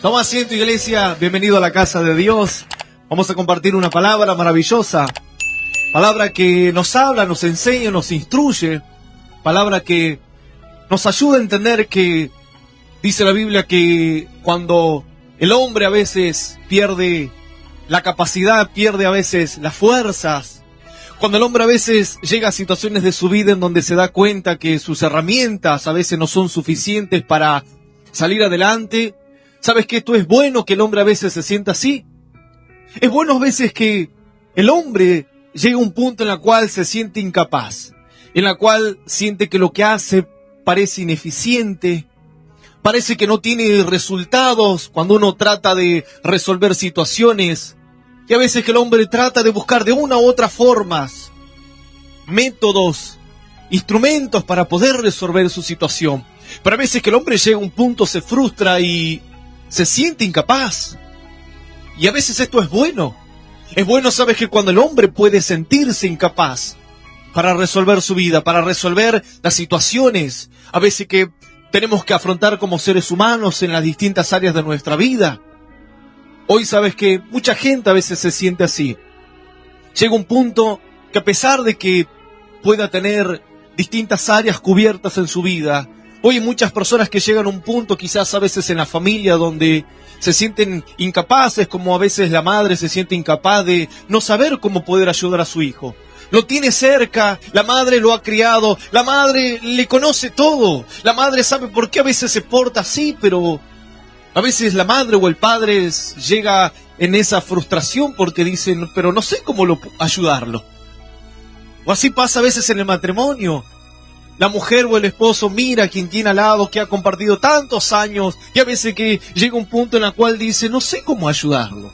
Toma asiento, iglesia, bienvenido a la casa de Dios. Vamos a compartir una palabra maravillosa, palabra que nos habla, nos enseña, nos instruye, palabra que nos ayuda a entender que dice la Biblia que cuando el hombre a veces pierde la capacidad, pierde a veces las fuerzas, cuando el hombre a veces llega a situaciones de su vida en donde se da cuenta que sus herramientas a veces no son suficientes para salir adelante, ¿sabes que esto es bueno que el hombre a veces se sienta así? Es bueno a veces que el hombre llega a un punto en el cual se siente incapaz, en la cual siente que lo que hace parece ineficiente, parece que no tiene resultados cuando uno trata de resolver situaciones, y a veces que el hombre trata de buscar de una u otra formas, métodos, instrumentos para poder resolver su situación. Pero a veces que el hombre llega a un punto, se frustra y se siente incapaz. Y a veces esto es bueno. Es bueno, sabes, que cuando el hombre puede sentirse incapaz para resolver su vida, para resolver las situaciones, a veces que tenemos que afrontar como seres humanos en las distintas áreas de nuestra vida. Hoy sabes que mucha gente a veces se siente así. Llega un punto que a pesar de que pueda tener distintas áreas cubiertas en su vida, hoy hay muchas personas que llegan a un punto, quizás a veces en la familia, donde se sienten incapaces, como a veces la madre se siente incapaz de no saber cómo poder ayudar a su hijo. Lo tiene cerca, la madre lo ha criado, la madre le conoce todo, la madre sabe por qué a veces se porta así, pero a veces la madre o el padre llega en esa frustración porque dicen, pero no sé cómo ayudarlo. O así pasa a veces en el matrimonio. La mujer o el esposo mira a quien tiene al lado, que ha compartido tantos años, y a veces que llega un punto en el cual dice, no sé cómo ayudarlo.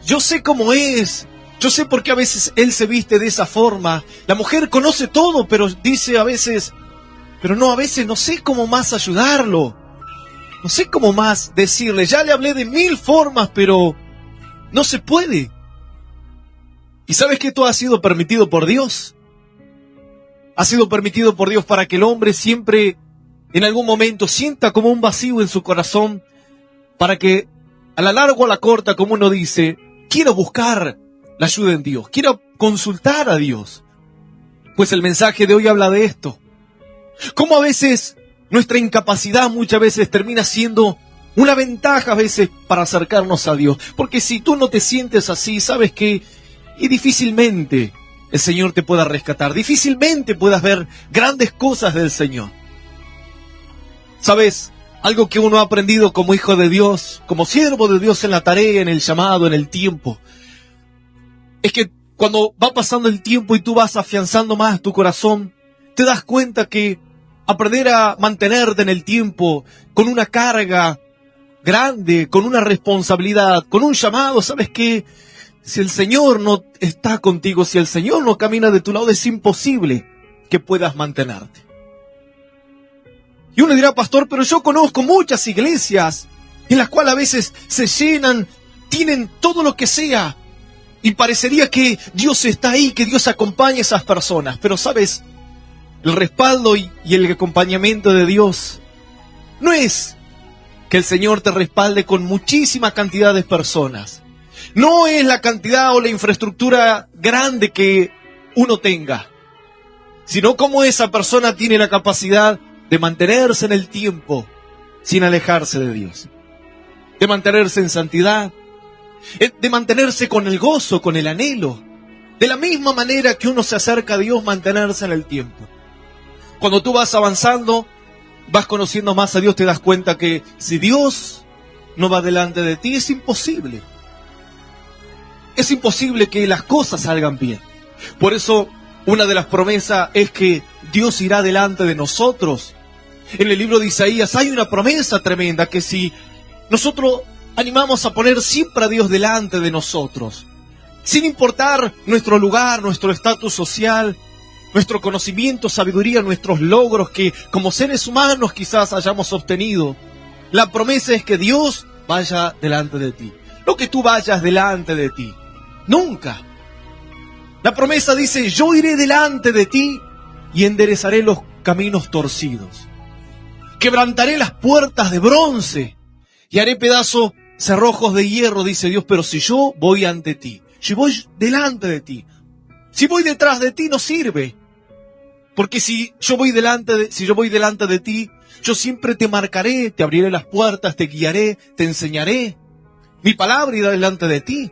Yo sé cómo es, yo sé por qué a veces él se viste de esa forma. La mujer conoce todo, pero dice a veces, pero no, a veces no sé cómo más ayudarlo. No sé cómo más decirle, ya le hablé de 1000 formas, pero no se puede. ¿Y sabes que esto ha sido permitido por Dios? Ha sido permitido por Dios para que el hombre siempre, en algún momento, sienta como un vacío en su corazón, para que a la larga o a la corta, como uno dice, quiero buscar la ayuda en Dios, quiero consultar a Dios. Pues el mensaje de hoy habla de esto. Cómo a veces nuestra incapacidad muchas veces termina siendo una ventaja a veces para acercarnos a Dios. Porque si tú no te sientes así, sabes que y difícilmente el Señor te pueda rescatar, difícilmente puedas ver grandes cosas del Señor. ¿Sabes? Algo que uno ha aprendido como hijo de Dios, como siervo de Dios en la tarea, en el llamado, en el tiempo, es que cuando va pasando el tiempo y tú vas afianzando más tu corazón, te das cuenta que aprender a mantenerte en el tiempo con una carga grande, con una responsabilidad, con un llamado, ¿sabes qué? Si el Señor no está contigo, si el Señor no camina de tu lado, es imposible que puedas mantenerte. Y uno dirá, pastor, pero yo conozco muchas iglesias en las cuales a veces se llenan, tienen todo lo que sea, y parecería que Dios está ahí, que Dios acompaña a esas personas. Pero sabes, el respaldo y el acompañamiento de Dios no es que el Señor te respalde con muchísima cantidad de personas. No es la cantidad o la infraestructura grande que uno tenga, sino cómo esa persona tiene la capacidad de mantenerse en el tiempo sin alejarse de Dios, de mantenerse en santidad, de mantenerse con el gozo, con el anhelo, de la misma manera que uno se acerca a Dios, mantenerse en el tiempo. Cuando tú vas avanzando, vas conociendo más a Dios, te das cuenta que si Dios no va delante de ti, es imposible. Es imposible que las cosas salgan bien. Por eso, una de las promesas es que Dios irá delante de nosotros. En el libro de Isaías hay una promesa tremenda, que si nosotros animamos a poner siempre a Dios delante de nosotros, sin importar nuestro lugar, nuestro estatus social, nuestro conocimiento, sabiduría, nuestros logros que como seres humanos quizás hayamos obtenido, la promesa es que Dios vaya delante de ti. No que tú vayas delante de ti. Nunca. La promesa dice, yo iré delante de ti y enderezaré los caminos torcidos. Quebrantaré las puertas de bronce y haré pedazos cerrojos de hierro, dice Dios, pero si yo voy ante ti, si voy delante de ti, si voy detrás de ti no sirve. Porque si yo voy delante de ti, yo siempre te marcaré, te abriré las puertas, te guiaré, te enseñaré. Mi palabra irá delante de ti.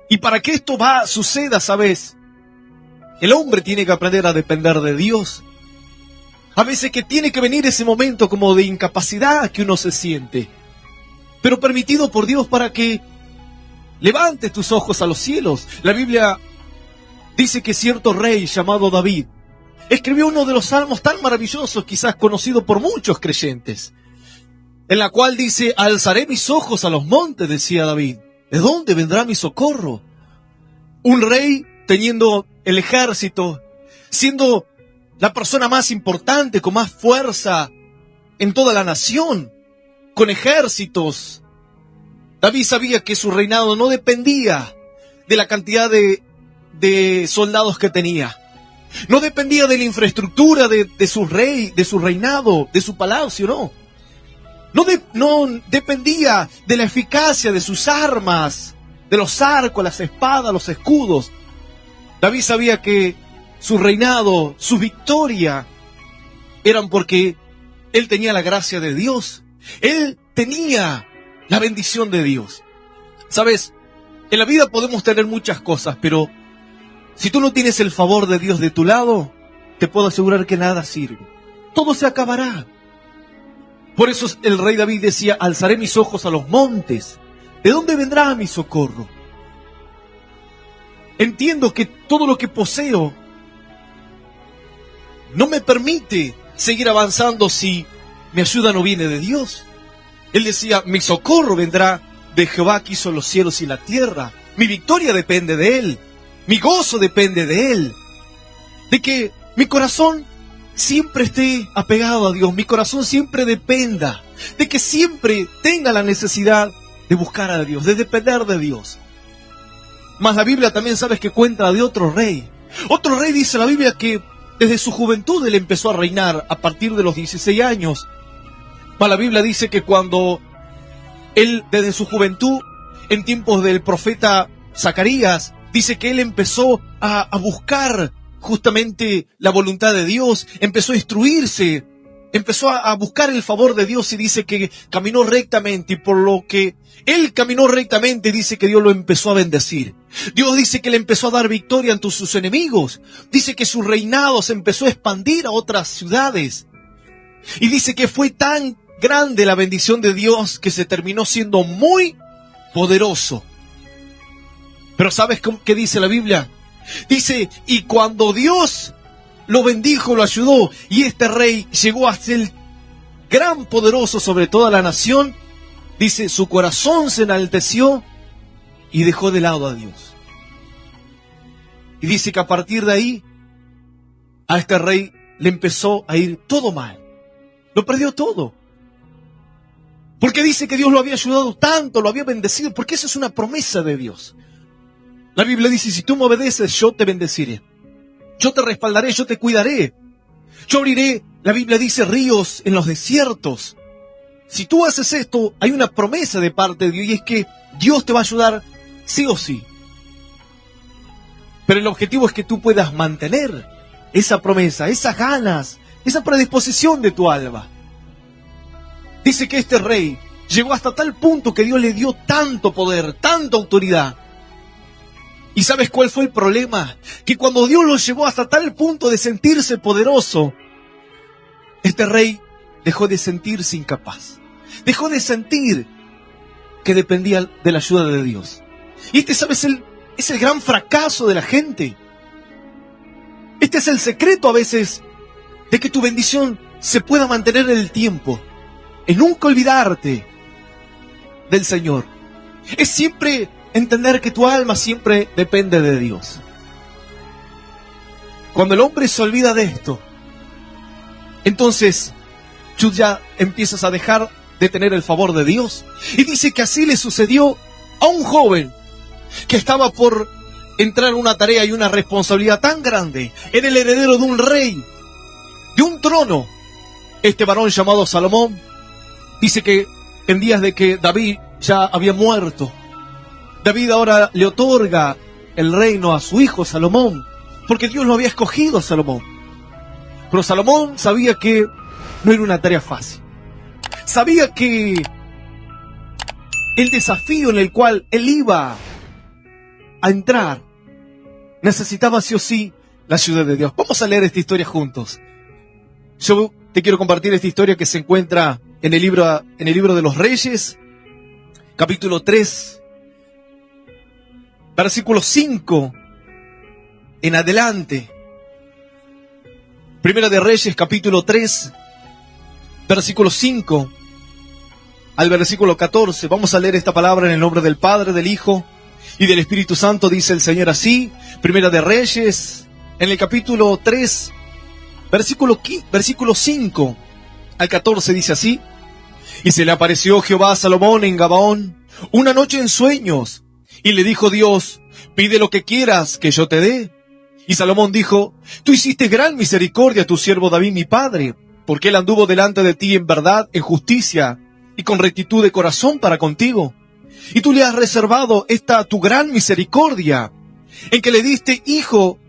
Y para que esto suceda, ¿sabes? El hombre tiene que aprender a depender de Dios. A veces que tiene que venir ese momento como de incapacidad que uno se siente, pero permitido por Dios para que levantes tus ojos a los cielos. La Biblia dice que cierto rey llamado David escribió uno de los salmos tan maravillosos, quizás conocido por muchos creyentes, en la cual dice: alzaré mis ojos a los montes, decía David. ¿De dónde vendrá mi socorro? Un rey teniendo el ejército, siendo la persona más importante, con más fuerza en toda la nación, con ejércitos. David sabía que su reinado no dependía de la cantidad de soldados que tenía. No dependía de la infraestructura de su reinado, de su palacio, no. No dependía de la eficacia de sus armas, de los arcos, las espadas, los escudos. David sabía que su reinado, su victoria, eran porque él tenía la gracia de Dios. Él tenía la bendición de Dios. ¿Sabes? En la vida podemos tener muchas cosas, pero si tú no tienes el favor de Dios de tu lado, te puedo asegurar que nada sirve. Todo se acabará. Por eso el rey David decía: alzaré mis ojos a los montes. ¿De dónde vendrá mi socorro? Entiendo que todo lo que poseo no me permite seguir avanzando si mi ayuda no viene de Dios. Él decía: mi socorro vendrá de Jehová que hizo los cielos y la tierra. Mi victoria depende de Él. Mi gozo depende de Él. De que mi corazón siempre esté apegado a Dios. Mi corazón siempre dependa. De que siempre tenga la necesidad de buscar a Dios, de depender de Dios. Mas la Biblia también sabes que cuenta de otro rey. Otro rey, dice la Biblia, que desde su juventud él empezó a reinar a partir de los 16 años. Mas la Biblia dice que cuando él, desde su juventud, en tiempos del profeta Zacarías, dice que él empezó a buscar justamente la voluntad de Dios, empezó a instruirse, empezó a buscar el favor de Dios, y dice que caminó rectamente, y por lo que él caminó rectamente, dice que Dios lo empezó a bendecir. Dios dice que le empezó a dar victoria ante sus enemigos. Dice que su reinado se empezó a expandir a otras ciudades. Y dice que fue tan grande la bendición de Dios que se terminó siendo muy poderoso. Pero ¿sabes qué dice la Biblia? Dice: y cuando Dios lo bendijo, lo ayudó, y este rey llegó a ser gran poderoso sobre toda la nación, dice, su corazón se enalteció y dejó de lado a Dios. Y dice que a partir de ahí, a este rey le empezó a ir todo mal. Lo perdió todo. Porque dice que Dios lo había ayudado tanto, lo había bendecido, porque esa es una promesa de Dios. La Biblia dice: si tú me obedeces, yo te bendeciré. Yo te respaldaré, yo te cuidaré. Yo abriré, la Biblia dice, ríos en los desiertos. Si tú haces esto, hay una promesa de parte de Dios, y es que Dios te va a ayudar sí o sí. Pero el objetivo es que tú puedas mantener esa promesa, esas ganas, esa predisposición de tu alma. Dice que este rey llegó hasta tal punto que Dios le dio tanto poder, tanta autoridad. ¿Y sabes cuál fue el problema? Que cuando Dios lo llevó hasta tal punto de sentirse poderoso, este rey dejó de sentirse incapaz. Dejó de sentir que dependía de la ayuda de Dios. Y este, ¿sabes? Es el gran fracaso de la gente. Este es el secreto a veces de que tu bendición se pueda mantener en el tiempo. En nunca olvidarte del Señor. Es siempre entender que tu alma siempre depende de Dios. Cuando el hombre se olvida de esto, entonces tú ya empiezas a dejar de tener el favor de Dios. Y dice que así le sucedió a un joven que estaba por entrar en una tarea y una responsabilidad tan grande. Era el heredero de un rey, de un trono. Este varón llamado Salomón, dice que en días de que David ya había muerto. David ahora le otorga el reino a su hijo Salomón, porque Dios lo había escogido a Salomón. Pero Salomón sabía que no era una tarea fácil. Sabía que el desafío en el cual él iba a entrar necesitaba sí o sí la ayuda de Dios. Vamos a leer esta historia juntos. Yo te quiero compartir esta historia que se encuentra en el libro de los Reyes, capítulo 3, versículo 5 en adelante. Primera de Reyes, capítulo 3, versículo 5 al versículo 14. Vamos a leer esta palabra en el nombre del Padre, del Hijo y del Espíritu Santo. Dice el Señor así. Primera de Reyes, en el capítulo 3, versículo 5 al 14, dice así. Y se le apareció Jehová a Salomón en Gabaón una noche en sueños, y le dijo Dios: pide lo que quieras que yo te dé. Y Salomón dijo: tú hiciste gran misericordia a tu siervo David mi padre, porque él anduvo delante de ti en verdad, en justicia y con rectitud de corazón para contigo. Y tú le has reservado esta tu gran misericordia, en que le diste hijo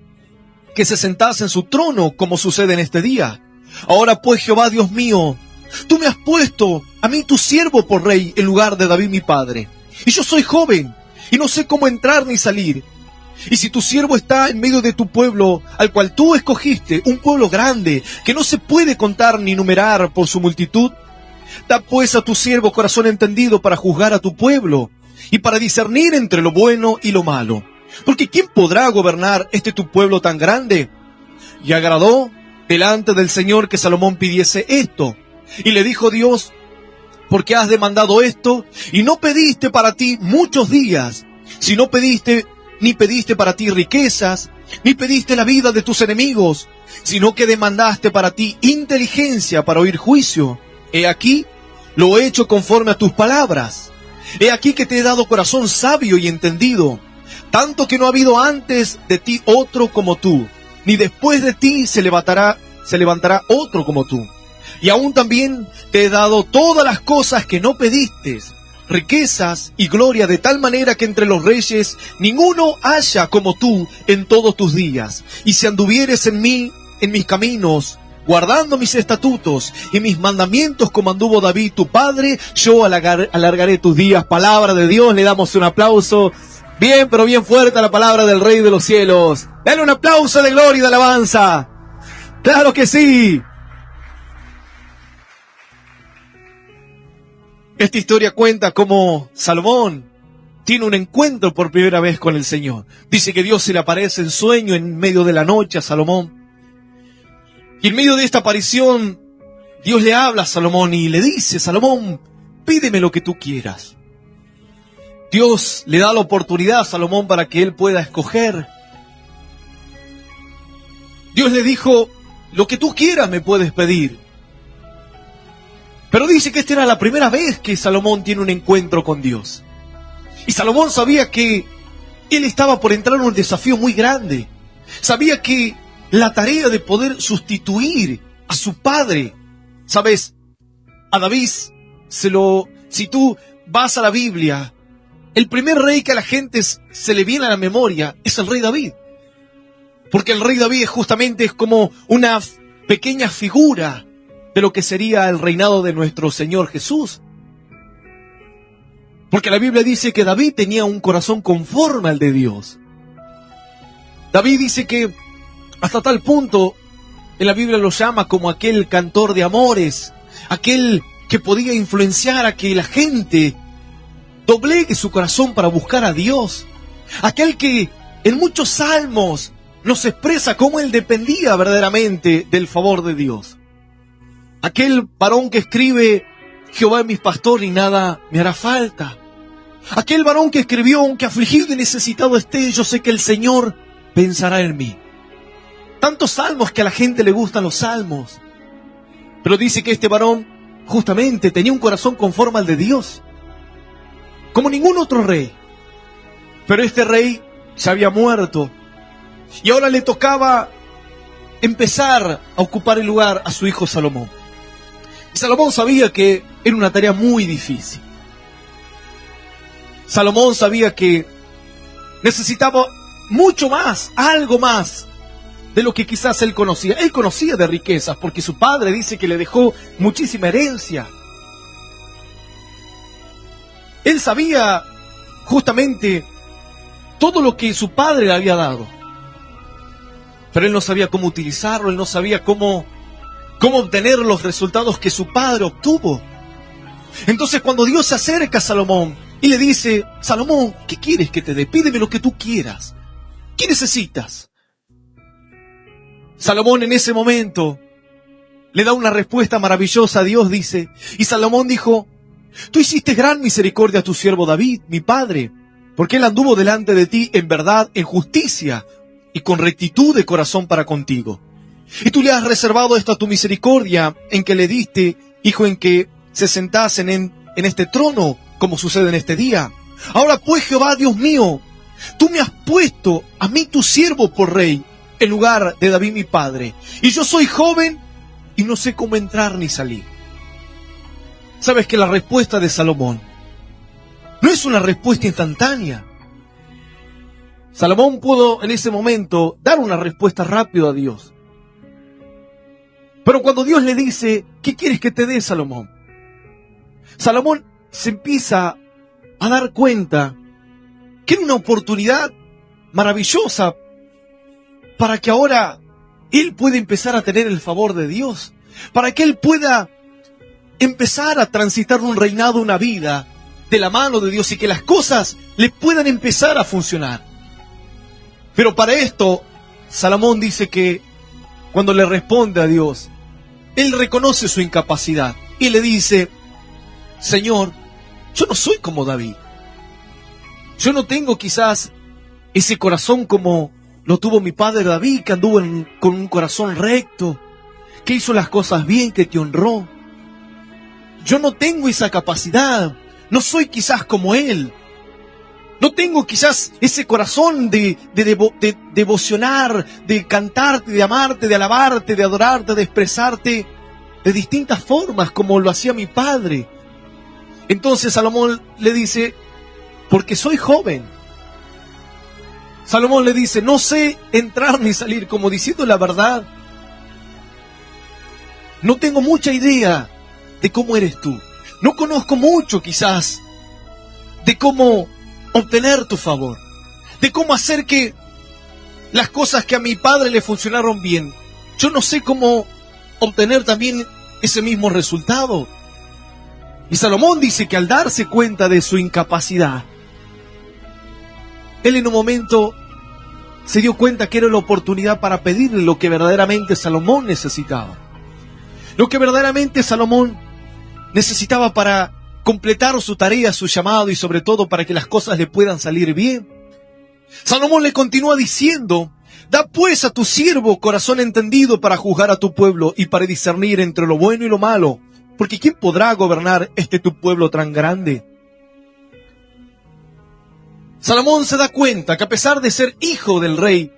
que se sentase en su trono, como sucede en este día. Ahora pues, Jehová Dios mío, tú me has puesto a mí tu siervo por rey en lugar de David mi padre. Y yo soy joven, y no sé cómo entrar ni salir. Y si tu siervo está en medio de tu pueblo, al cual tú escogiste, un pueblo grande, que no se puede contar ni numerar por su multitud, da pues a tu siervo corazón entendido para juzgar a tu pueblo, y para discernir entre lo bueno y lo malo. Porque ¿quién podrá gobernar tu pueblo tan grande? Y agradó delante del Señor que Salomón pidiese esto. Y le dijo Dios: porque has demandado esto, y no pediste para ti muchos días, si no pediste, ni pediste para ti riquezas, ni pediste la vida de tus enemigos, sino que demandaste para ti inteligencia para oír juicio. He aquí, lo he hecho conforme a tus palabras. He aquí que te he dado corazón sabio y entendido, tanto que no ha habido antes de ti otro como tú, ni después de ti se levantará otro como tú. Y aún también te he dado todas las cosas que no pediste, riquezas y gloria, de tal manera que entre los reyes ninguno haya como tú en todos tus días. Y si anduvieres en mis caminos, guardando mis estatutos y mis mandamientos como anduvo David tu padre, yo alargaré tus días. Palabra de Dios. Le damos un aplauso bien, pero bien fuerte a la palabra del Rey de los cielos. Dale un aplauso de gloria y de alabanza. ¡Claro que sí! Esta historia cuenta cómo Salomón tiene un encuentro por primera vez con el Señor. Dice que Dios se le aparece en sueño en medio de la noche a Salomón. Y en medio de esta aparición, Dios le habla a Salomón y le dice: Salomón, pídeme lo que tú quieras. Dios le da la oportunidad a Salomón para que él pueda escoger. Dios le dijo: lo que tú quieras me puedes pedir. Pero dice que esta era la primera vez que Salomón tiene un encuentro con Dios. Y Salomón sabía que él estaba por entrar en un desafío muy grande. Sabía que la tarea de poder sustituir a su padre, ¿sabes? A David, si tú vas a la Biblia, el primer rey que a la gente se le viene a la memoria es el rey David. Porque el rey David justamente es como una pequeña figura de lo que sería el reinado de nuestro Señor Jesús. Porque la Biblia dice que David tenía un corazón conforme al de Dios. David dice que hasta tal punto en la Biblia lo llama como aquel cantor de amores, aquel que podía influenciar a que la gente doblegue su corazón para buscar a Dios, aquel que en muchos salmos nos expresa cómo él dependía verdaderamente del favor de Dios. Aquel varón que escribe: Jehová es mi pastor y nada me hará falta. Aquel varón que escribió: aunque afligido y necesitado esté, yo sé que el Señor pensará en mí. Tantos salmos que a la gente le gustan los salmos. Pero dice que este varón justamente tenía un corazón conforme al de Dios, como ningún otro rey. Pero este rey ya había muerto y ahora le tocaba empezar a ocupar el lugar a su hijo Salomón. Y Salomón sabía que era una tarea muy difícil. Salomón sabía que necesitaba mucho más, algo más de lo que quizás él conocía. Él conocía de riquezas porque su padre dice que le dejó muchísima herencia. Él sabía justamente todo lo que su padre le había dado. Pero él no sabía cómo utilizarlo, él no sabía cómo obtener los resultados que su padre obtuvo. Entonces cuando Dios se acerca a Salomón y le dice: Salomón, ¿qué quieres que te dé? Pídeme lo que tú quieras. ¿Qué necesitas? Salomón en ese momento le da una respuesta maravillosa a Dios, dice. Y Salomón dijo: tú hiciste gran misericordia a tu siervo David, mi padre, porque él anduvo delante de ti en verdad, en justicia y con rectitud de corazón para contigo. Y tú le has reservado esta tu misericordia, en que le diste, hijo, en que se sentasen en este trono, como sucede en este día. Ahora pues, Jehová, Dios mío, tú me has puesto a mí tu siervo por rey, en lugar de David mi padre. Y yo soy joven y no sé cómo entrar ni salir. Sabes que la respuesta de Salomón no es una respuesta instantánea. Salomón pudo en ese momento dar una respuesta rápida a Dios. Pero cuando Dios le dice: ¿qué quieres que te dé, Salomón? Salomón se empieza a dar cuenta que era una oportunidad maravillosa para que ahora él pueda empezar a tener el favor de Dios, para que él pueda empezar a transitar un reinado, una vida de la mano de Dios, y que las cosas le puedan empezar a funcionar. Pero para esto, Salomón dice que cuando le responde a Dios, él reconoce su incapacidad y le dice: Señor, yo no soy como David. Yo no tengo quizás ese corazón como lo tuvo mi padre David, que anduvo con un corazón recto, que hizo las cosas bien, que te honró. Yo no tengo esa capacidad, no soy quizás como él. No tengo quizás ese corazón de devocionar, de cantarte, de amarte, de alabarte, de adorarte, de expresarte de distintas formas como lo hacía mi padre. Entonces Salomón le dice: porque soy joven. Salomón le dice: no sé entrar ni salir, como diciendo la verdad. No tengo mucha idea de cómo eres tú. No conozco mucho quizás de cómo obtener tu favor, de cómo hacer que las cosas que a mi padre le funcionaron bien, yo no sé cómo obtener también ese mismo resultado. Y Salomón dice que al darse cuenta de su incapacidad, él en un momento se dio cuenta que era la oportunidad para pedirle lo que verdaderamente Salomón necesitaba. Lo que verdaderamente Salomón necesitaba para completar su tarea, su llamado, y sobre todo para que las cosas le puedan salir bien. Salomón le continúa diciendo: da pues a tu siervo corazón entendido para juzgar a tu pueblo y para discernir entre lo bueno y lo malo, porque ¿quién podrá gobernar tu pueblo tan grande? Salomón se da cuenta que a pesar de ser hijo del rey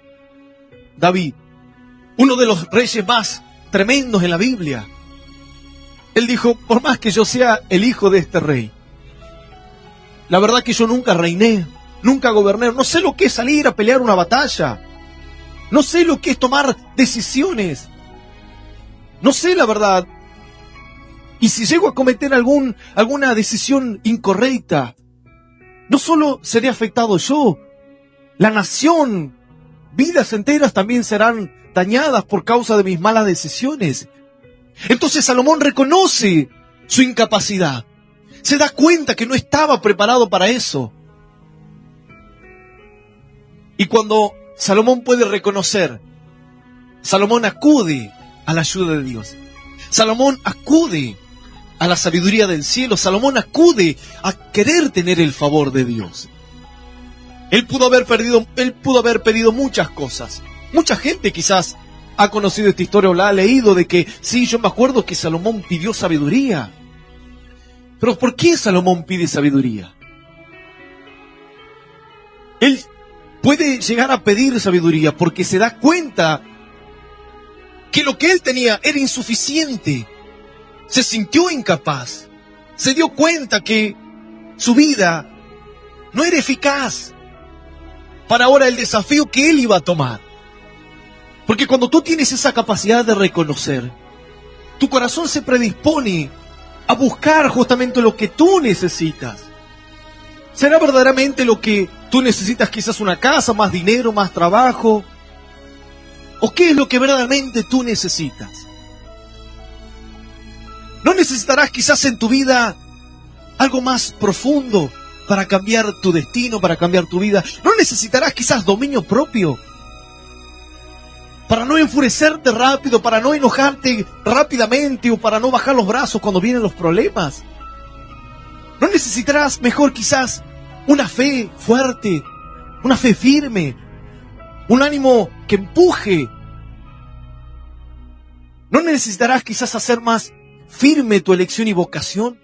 David, uno de los reyes más tremendos en la Biblia, él dijo: por más que yo sea el hijo de este rey, la verdad que yo nunca reiné, nunca goberné, no sé lo que es salir a pelear una batalla, no sé lo que es tomar decisiones, no sé la verdad. Y si llego a cometer alguna decisión incorrecta, no solo seré afectado yo, la nación, vidas enteras también serán dañadas por causa de mis malas decisiones. Entonces Salomón reconoce su incapacidad, se da cuenta que no estaba preparado para eso. Y cuando Salomón puede reconocer, Salomón acude a la ayuda de Dios. Salomón acude a la sabiduría del cielo. Salomón acude a querer tener el favor de Dios. Él pudo haber pedido muchas cosas. Mucha gente quizás ha conocido esta historia o la ha leído, de que sí, yo me acuerdo que Salomón pidió sabiduría. Pero ¿por qué Salomón pide sabiduría? Él puede llegar a pedir sabiduría porque se da cuenta que lo que él tenía era insuficiente. Se sintió incapaz. se dio cuenta que su vida no era eficaz para ahora el desafío que él iba a tomar. Porque cuando tú tienes esa capacidad de reconocer, tu corazón se predispone a buscar justamente lo que tú necesitas. ¿Será verdaderamente lo que tú necesitas? Quizás una casa, más dinero, más trabajo. ¿O qué es lo que verdaderamente tú necesitas? ¿No necesitarás quizás en tu vida algo más profundo para cambiar tu destino, para cambiar tu vida? ¿No necesitarás quizás dominio propio? Para no enfurecerte rápido, para no enojarte rápidamente o para no bajar los brazos cuando vienen los problemas. ¿No necesitarás mejor quizás una fe fuerte, una fe firme, un ánimo que empuje? ¿No necesitarás quizás hacer más firme tu elección y vocación?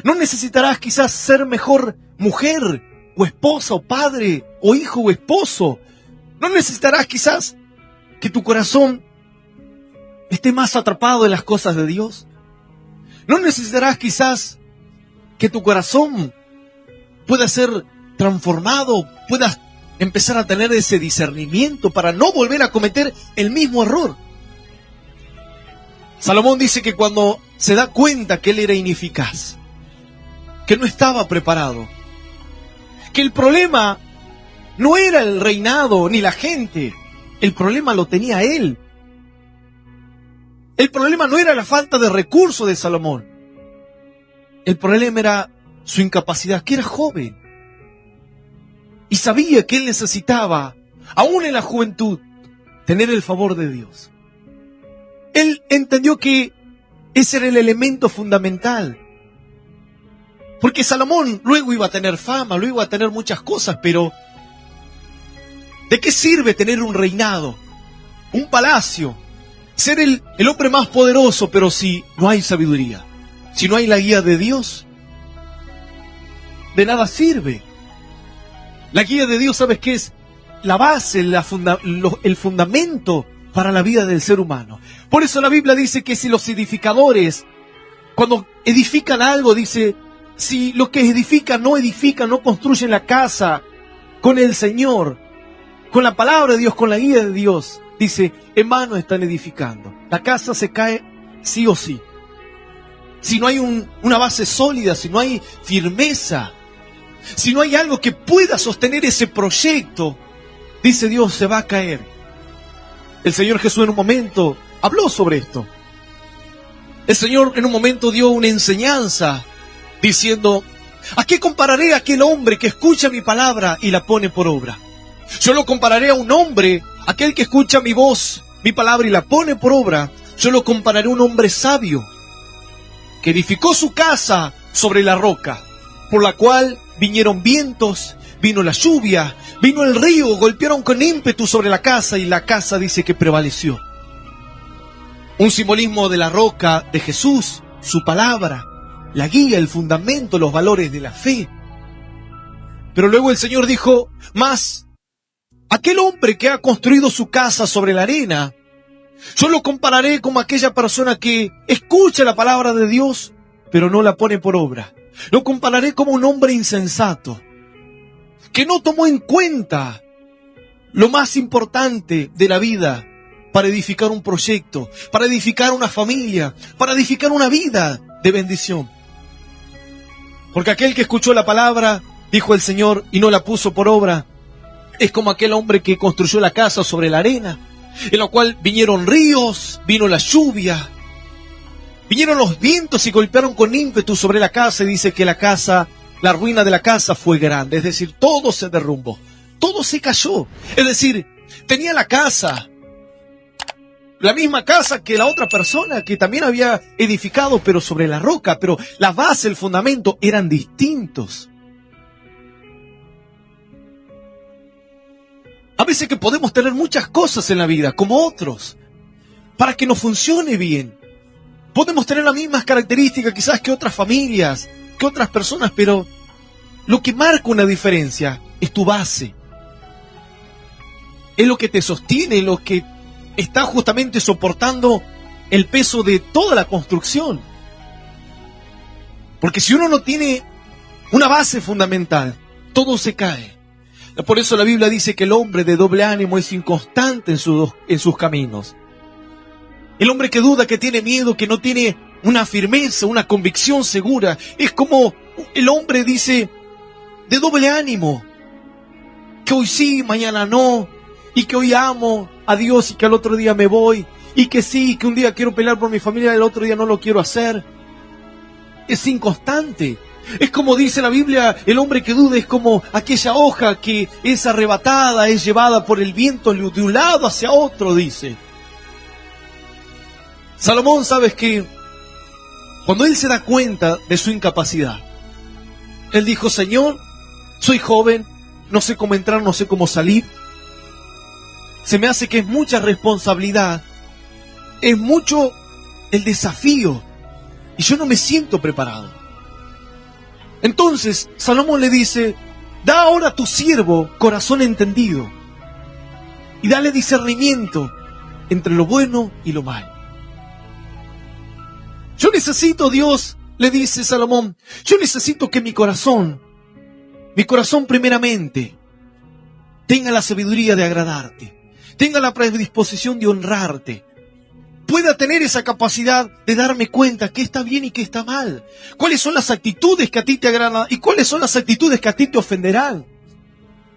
¿No necesitarás quizás ser mejor mujer o esposa o padre o hijo o esposo? ¿No necesitarás quizás que tu corazón esté más atrapado en las cosas de Dios? ¿No necesitarás quizás que tu corazón pueda ser transformado, puedas empezar a tener ese discernimiento para no volver a cometer el mismo error? Salomón dice que cuando se da cuenta que él era ineficaz, que no estaba preparado, que el problema no era el reinado ni la gente, el problema lo tenía él. El problema no era la falta de recursos de Salomón. El problema era su incapacidad, que era joven. Y sabía que él necesitaba, aún en la juventud, tener el favor de Dios. Él entendió que ese era el elemento fundamental. Porque Salomón luego iba a tener fama, luego iba a tener muchas cosas, pero ¿de qué sirve tener un reinado, un palacio, ser el hombre más poderoso, pero si no hay sabiduría, si no hay la guía de Dios? De nada sirve. La guía de Dios, ¿sabes qué es? La base, el fundamento para la vida del ser humano. Por eso la Biblia dice que si los edificadores, cuando edifican algo, dice, si los que edifican, no construyen la casa con el Señor, con la palabra de Dios, con la guía de Dios, dice, en vano están edificando. La casa se cae sí o sí. Si no hay una base sólida, si no hay firmeza, si no hay algo que pueda sostener ese proyecto, dice Dios, se va a caer. El Señor Jesús en un momento habló sobre esto. El Señor en un momento dio una enseñanza diciendo, ¿a qué compararé a aquel hombre que escucha mi palabra y la pone por obra? Yo lo compararé a un hombre, aquel que escucha mi voz, mi palabra y la pone por obra. Yo lo compararé a un hombre sabio que edificó su casa sobre la roca, por la cual vinieron vientos, vino la lluvia, vino el río, golpearon con ímpetu sobre la casa y la casa dice que prevaleció. Un simbolismo de la roca de Jesús, su palabra, la guía, el fundamento, los valores de la fe. Pero luego el Señor dijo, más aquel hombre que ha construido su casa sobre la arena, yo lo compararé como aquella persona que escucha la palabra de Dios, pero no la pone por obra. Lo compararé como un hombre insensato, que no tomó en cuenta lo más importante de la vida para edificar un proyecto, para edificar una familia, para edificar una vida de bendición. Porque aquel que escuchó la palabra, dijo el Señor, y no la puso por obra, es como aquel hombre que construyó la casa sobre la arena, en la cual vinieron ríos, vino la lluvia, vinieron los vientos y golpearon con ímpetu sobre la casa, y dice que la ruina de la casa fue grande, es decir, todo se derrumbó, todo se cayó. Es decir, tenía la casa, la misma casa que la otra persona que también había edificado, pero sobre la roca, pero la base, el fundamento eran distintos. A veces que podemos tener muchas cosas en la vida, como otros, para que nos funcione bien. Podemos tener las mismas características quizás que otras familias, que otras personas, pero lo que marca una diferencia es tu base. Es lo que te sostiene, lo que está justamente soportando el peso de toda la construcción. Porque si uno no tiene una base fundamental, todo se cae. Por eso la Biblia dice que el hombre de doble ánimo es inconstante en sus caminos. El hombre que duda, que tiene miedo, que no tiene una firmeza, una convicción segura, es como el hombre, dice, de doble ánimo. Que hoy sí, mañana no, y que hoy amo a Dios y que al otro día me voy, y que sí, que un día quiero pelear por mi familia y el otro día no lo quiero hacer. Es inconstante. Es como dice la Biblia, el hombre que duda es como aquella hoja que es arrebatada, es llevada por el viento de un lado hacia otro, dice. Salomón, ¿sabes qué? Cuando él se da cuenta de su incapacidad, él dijo, Señor, soy joven, no sé cómo entrar, no sé cómo salir. Se me hace que es mucha responsabilidad, es mucho el desafío, y yo no me siento preparado. Entonces, Salomón le dice, da ahora a tu siervo corazón entendido, y dale discernimiento entre lo bueno y lo malo. Yo necesito, Dios, le dice Salomón, yo necesito que mi corazón primeramente, tenga la sabiduría de agradarte, tenga la predisposición de honrarte, pueda tener esa capacidad de darme cuenta qué está bien y qué está mal, cuáles son las actitudes que a ti te agradan y cuáles son las actitudes que a ti te ofenderán.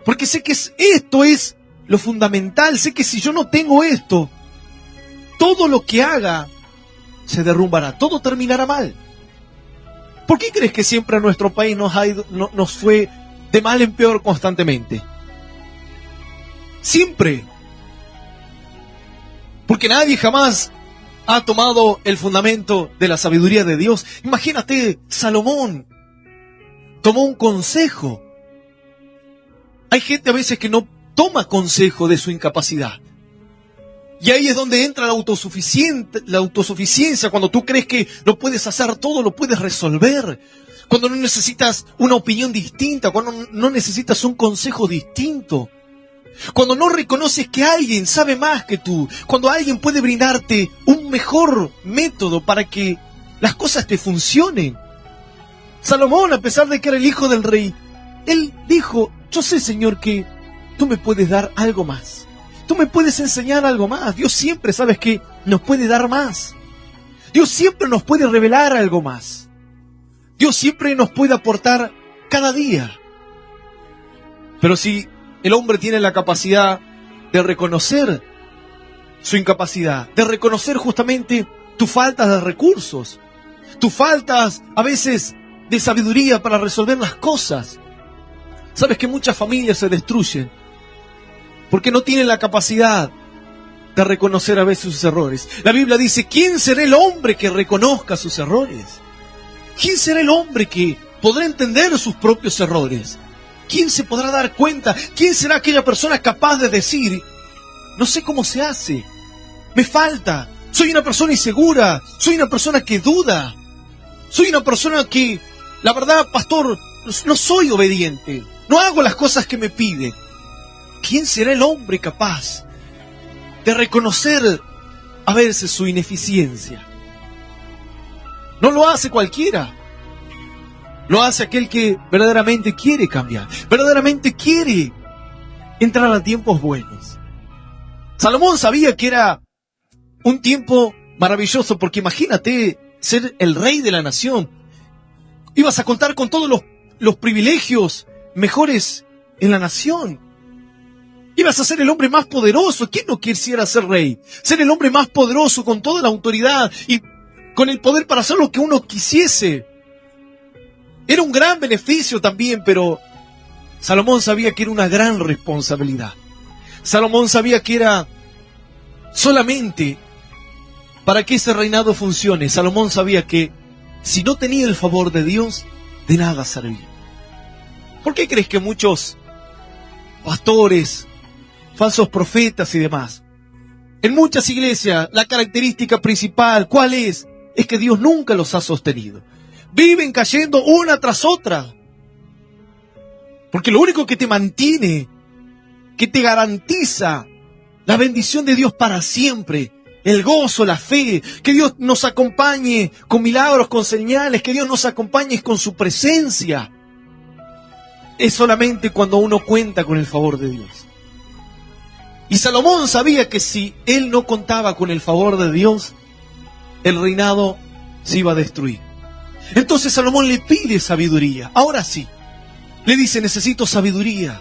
Porque sé que esto es lo fundamental, sé que si yo no tengo esto, todo lo que haga se derrumbará, todo terminará mal. ¿Por qué crees que siempre a nuestro país nos fue de mal en peor constantemente? Siempre. Porque nadie jamás ha tomado el fundamento de la sabiduría de Dios. Imagínate, Salomón tomó un consejo. Hay gente a veces que no toma consejo de su incapacidad. Y ahí es donde entra la autosuficiencia, cuando tú crees que lo puedes hacer todo, lo puedes resolver. Cuando no necesitas una opinión distinta, cuando no necesitas un consejo distinto. Cuando no reconoces que alguien sabe más que tú, cuando alguien puede brindarte un mejor método para que las cosas te funcionen. Salomón, a pesar de que era el hijo del rey, él dijo, yo sé, Señor, que tú me puedes dar algo más. Tú me puedes enseñar algo más. Dios siempre, sabes que nos puede dar más. Dios siempre nos puede revelar algo más. Dios siempre nos puede aportar cada día. Pero si el hombre tiene la capacidad de reconocer su incapacidad, de reconocer justamente tus faltas de recursos, tus faltas a veces de sabiduría para resolver las cosas. Sabes que muchas familias se destruyen porque no tienen la capacidad de reconocer a veces sus errores. La Biblia dice, ¿quién será el hombre que reconozca sus errores? ¿Quién será el hombre que podrá entender sus propios errores? ¿Quién se podrá dar cuenta? ¿Quién será aquella persona capaz de decir, no sé cómo se hace, me falta, soy una persona insegura, soy una persona que duda, soy una persona que, la verdad, pastor, no soy obediente, no hago las cosas que me pide? ¿Quién será el hombre capaz de reconocer a veces su ineficiencia? No lo hace cualquiera. Lo hace aquel que verdaderamente quiere cambiar, verdaderamente quiere entrar a tiempos buenos. Salomón sabía que era un tiempo maravilloso, porque imagínate ser el rey de la nación. Ibas a contar con todos los privilegios mejores en la nación. Ibas a ser el hombre más poderoso. ¿Quién no quisiera ser rey? Ser el hombre más poderoso con toda la autoridad y con el poder para hacer lo que uno quisiese. Era un gran beneficio también, pero Salomón sabía que era una gran responsabilidad. Salomón sabía que era solamente para que ese reinado funcione. Salomón sabía que si no tenía el favor de Dios, de nada servía. ¿Por qué crees que muchos pastores, falsos profetas y demás, en muchas iglesias, la característica principal, ¿cuál es? Es que Dios nunca los ha sostenido. Viven cayendo una tras otra. Porque lo único que te mantiene, que te garantiza la bendición de Dios para siempre, el gozo, la fe, que Dios nos acompañe con milagros, con señales, que Dios nos acompañe con su presencia. Es solamente cuando uno cuenta con el favor de Dios. Y Salomón sabía que si él no contaba con el favor de Dios, el reinado se iba a destruir. Entonces Salomón le pide sabiduría. Ahora sí, le dice: necesito sabiduría,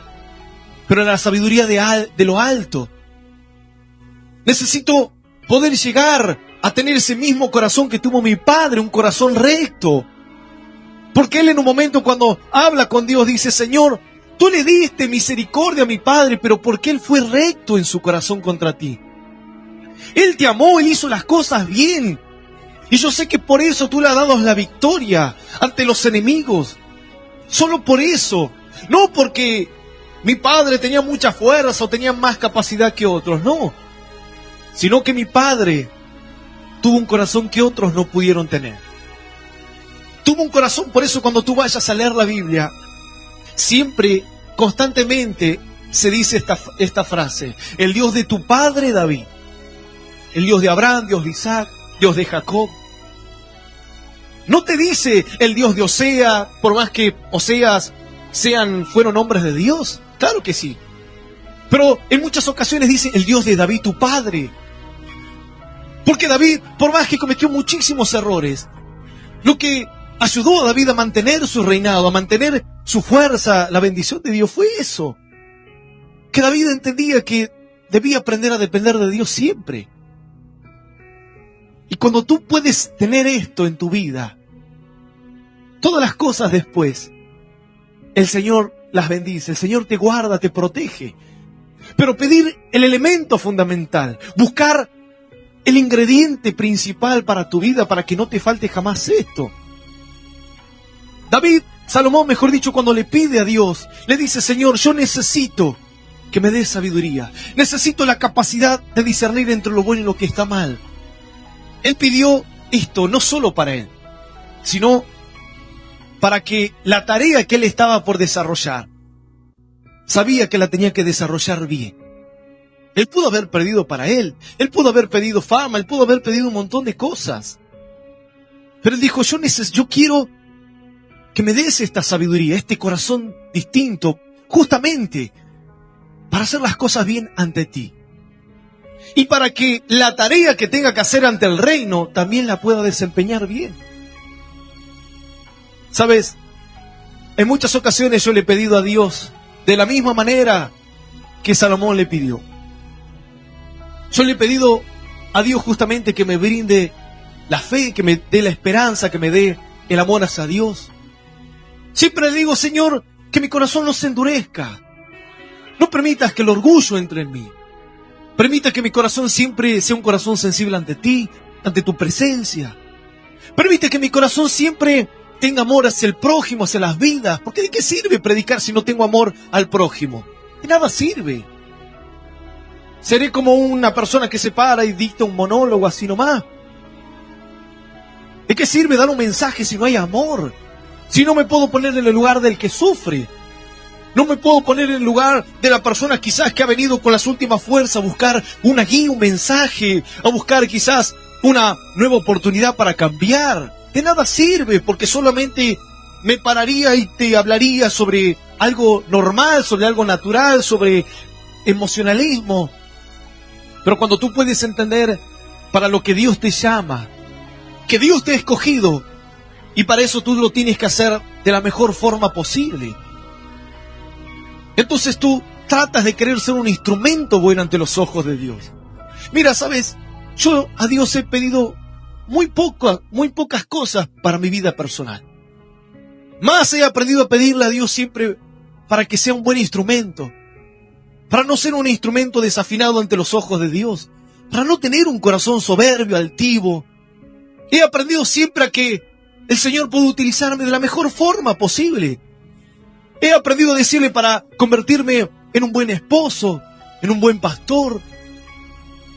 pero la sabiduría de lo alto. Necesito poder llegar a tener ese mismo corazón que tuvo mi padre, un corazón recto. Porque él en un momento cuando habla con Dios dice: Señor, tú le diste misericordia a mi padre, pero porque él fue recto en su corazón contra ti. Él te amó, él hizo las cosas bien. Y yo sé que por eso tú le has dado la victoria ante los enemigos. Solo por eso. No porque mi padre tenía mucha fuerza o tenía más capacidad que otros, no. Sino que mi padre tuvo un corazón que otros no pudieron tener. Tuvo un corazón, por eso cuando tú vayas a leer la Biblia, siempre, constantemente, se dice esta frase: el Dios de tu padre David, el Dios de Abraham, Dios de Isaac, Dios de Jacob. No te dice el Dios de Osea, por más que Oseas fueron hombres de Dios, claro que sí. Pero en muchas ocasiones dice el Dios de David, tu padre. Porque David, por más que cometió muchísimos errores, lo que ayudó a David a mantener su reinado, a mantener su fuerza, la bendición de Dios, fue eso. Que David entendía que debía aprender a depender de Dios siempre. Y cuando tú puedes tener esto en tu vida, todas las cosas después, el Señor las bendice, el Señor te guarda, te protege. Pero pedir el elemento fundamental, buscar el ingrediente principal para tu vida, para que no te falte jamás esto. Salomón, mejor dicho, cuando le pide a Dios, le dice: Señor, yo necesito que me des sabiduría. Necesito la capacidad de discernir entre lo bueno y lo que está mal. Él pidió esto no solo para él, sino para que la tarea que él estaba por desarrollar, sabía que la tenía que desarrollar bien. Él pudo haber perdido para él pudo haber pedido fama, él pudo haber pedido un montón de cosas. Pero él dijo: yo quiero que me des esta sabiduría, este corazón distinto, justamente para hacer las cosas bien ante ti. Y para que la tarea que tenga que hacer ante el reino también la pueda desempeñar bien. ¿Sabes? En muchas ocasiones yo le he pedido a Dios de la misma manera que Salomón le pidió. Yo le he pedido a Dios justamente que me brinde la fe, que me dé la esperanza, que me dé el amor hacia Dios. Siempre le digo: Señor, que mi corazón no se endurezca. No permitas que el orgullo entre en mí. Permita que mi corazón siempre sea un corazón sensible ante ti, ante tu presencia. Permite que mi corazón siempre tenga amor hacia el prójimo, hacia las vidas. Porque ¿de qué sirve predicar si no tengo amor al prójimo? De nada sirve. Seré como una persona que se para y dicta un monólogo así nomás. ¿De qué sirve dar un mensaje si no hay amor? Si no me puedo poner en el lugar del que sufre. No me puedo poner en el lugar de la persona quizás que ha venido con las últimas fuerzas a buscar una guía, un mensaje, a buscar quizás una nueva oportunidad para cambiar. De nada sirve, porque solamente me pararía y te hablaría sobre algo normal, sobre algo natural, sobre emocionalismo. Pero cuando tú puedes entender para lo que Dios te llama, que Dios te ha escogido, y para eso tú lo tienes que hacer de la mejor forma posible. Entonces tú tratas de querer ser un instrumento bueno ante los ojos de Dios. Mira, ¿sabes? Yo a Dios he pedido muy pocas cosas para mi vida personal. Más he aprendido a pedirle a Dios siempre para que sea un buen instrumento. Para no ser un instrumento desafinado ante los ojos de Dios. Para no tener un corazón soberbio, altivo. He aprendido siempre a que el Señor puede utilizarme de la mejor forma posible. He aprendido a decirle para convertirme en un buen esposo, en un buen pastor.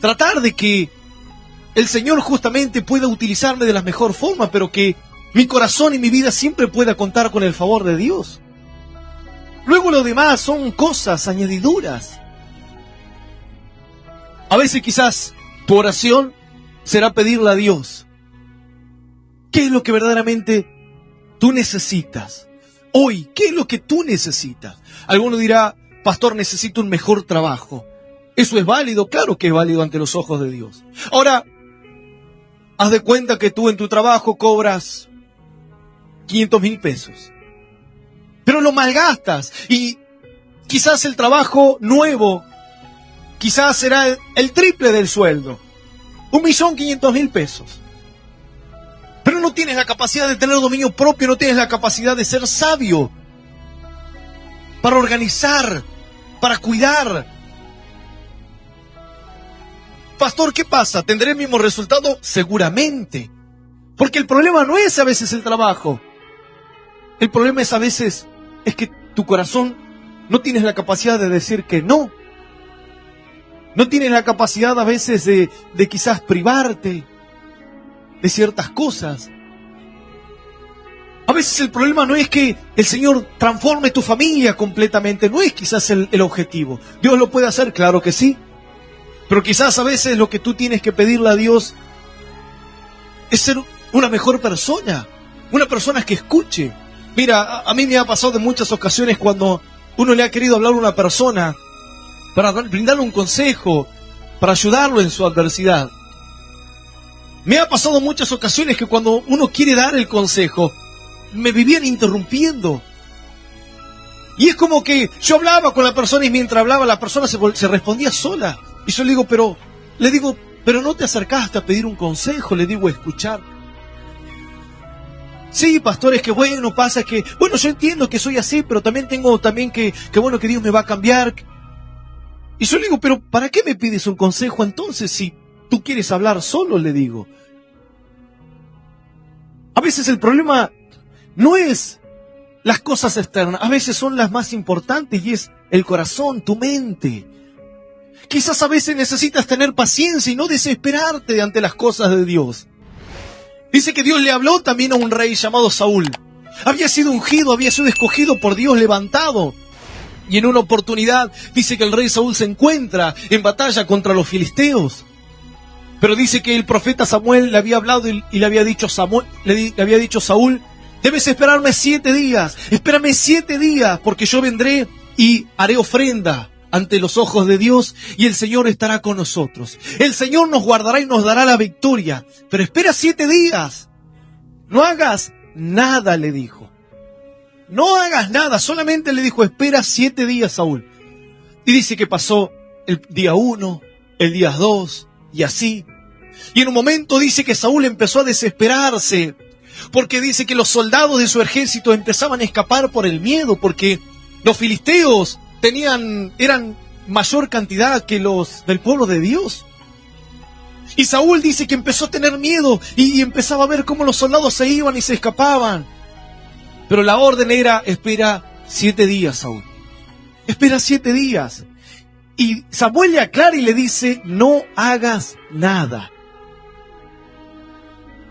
Tratar de que el Señor justamente pueda utilizarme de la mejor forma, pero que mi corazón y mi vida siempre pueda contar con el favor de Dios. Luego lo demás son cosas, añadiduras. A veces quizás Tu oración será pedirle a Dios qué es lo que verdaderamente tú necesitas. Hoy, ¿qué es lo que tú necesitas? Alguno dirá, pastor, necesito un mejor trabajo. ¿Eso es válido? Claro que es válido ante los ojos de Dios. Ahora, haz de cuenta que tú en tu trabajo cobras 500,000 pesos. Pero lo malgastas y quizás el trabajo nuevo, quizás será el triple del sueldo. 1.500.000 pesos. Pero no tienes la capacidad de tener dominio propio, no tienes la capacidad de ser sabio para organizar, para cuidar. Pastor, ¿qué pasa? ¿Tendré el mismo resultado? Seguramente. Porque el problema no es a veces el trabajo. El problema es a veces que tu corazón no tienes la capacidad de decir que no. No tienes la capacidad a veces de quizás privarte de ciertas cosas. A veces el problema no es que el Señor transforme tu familia completamente, no es quizás el objetivo. Dios lo puede hacer, claro que sí. Pero quizás a veces lo que tú tienes que pedirle a Dios es ser una mejor persona, una persona que escuche. Mira, a mí me ha pasado en muchas ocasiones cuando uno le ha querido hablar a una persona para brindarle un consejo, para ayudarlo en su adversidad. Me ha pasado en muchas ocasiones que cuando uno quiere dar el consejo, me vivían interrumpiendo. Y es como que yo hablaba con la persona y mientras hablaba la persona se respondía sola. Y yo le digo, pero no te acercaste a pedir un consejo, le digo, a escuchar. Sí, pastor, es que bueno, pasa que, bueno, yo entiendo que soy así, pero también tengo que bueno, que Dios me va a cambiar. Y yo le digo, pero ¿para qué me pides un consejo entonces si tú quieres hablar solo? Le digo. A veces el problema no es las cosas externas, a veces son las más importantes y es el corazón, tu mente. Quizás a veces necesitas tener paciencia y no desesperarte ante las cosas de Dios. Dice que Dios le habló también a un rey llamado Saúl. Había sido ungido, había sido escogido por Dios, levantado. Y en una oportunidad dice que el rey Saúl se encuentra en batalla contra los filisteos. Pero dice que el profeta Samuel le había hablado y le había dicho Saúl, debes esperarme 7 días, espérame 7 días, porque yo vendré y haré ofrenda ante los ojos de Dios y el Señor estará con nosotros. El Señor nos guardará y nos dará la victoria, pero espera 7 días. No hagas nada, le dijo. No hagas nada, solamente le dijo, espera 7 días, Saúl. Y dice que pasó el día 1, el día 2 y así. Y en un momento dice que Saúl empezó a desesperarse, porque dice que los soldados de su ejército empezaban a escapar por el miedo, porque los filisteos eran mayor cantidad que los del pueblo de Dios. Y Saúl dice que empezó a tener miedo y empezaba a ver cómo los soldados se iban y se escapaban. Pero la orden era, espera 7 días, Saúl. Espera 7 días. Y Samuel le aclara y le dice, no hagas nada.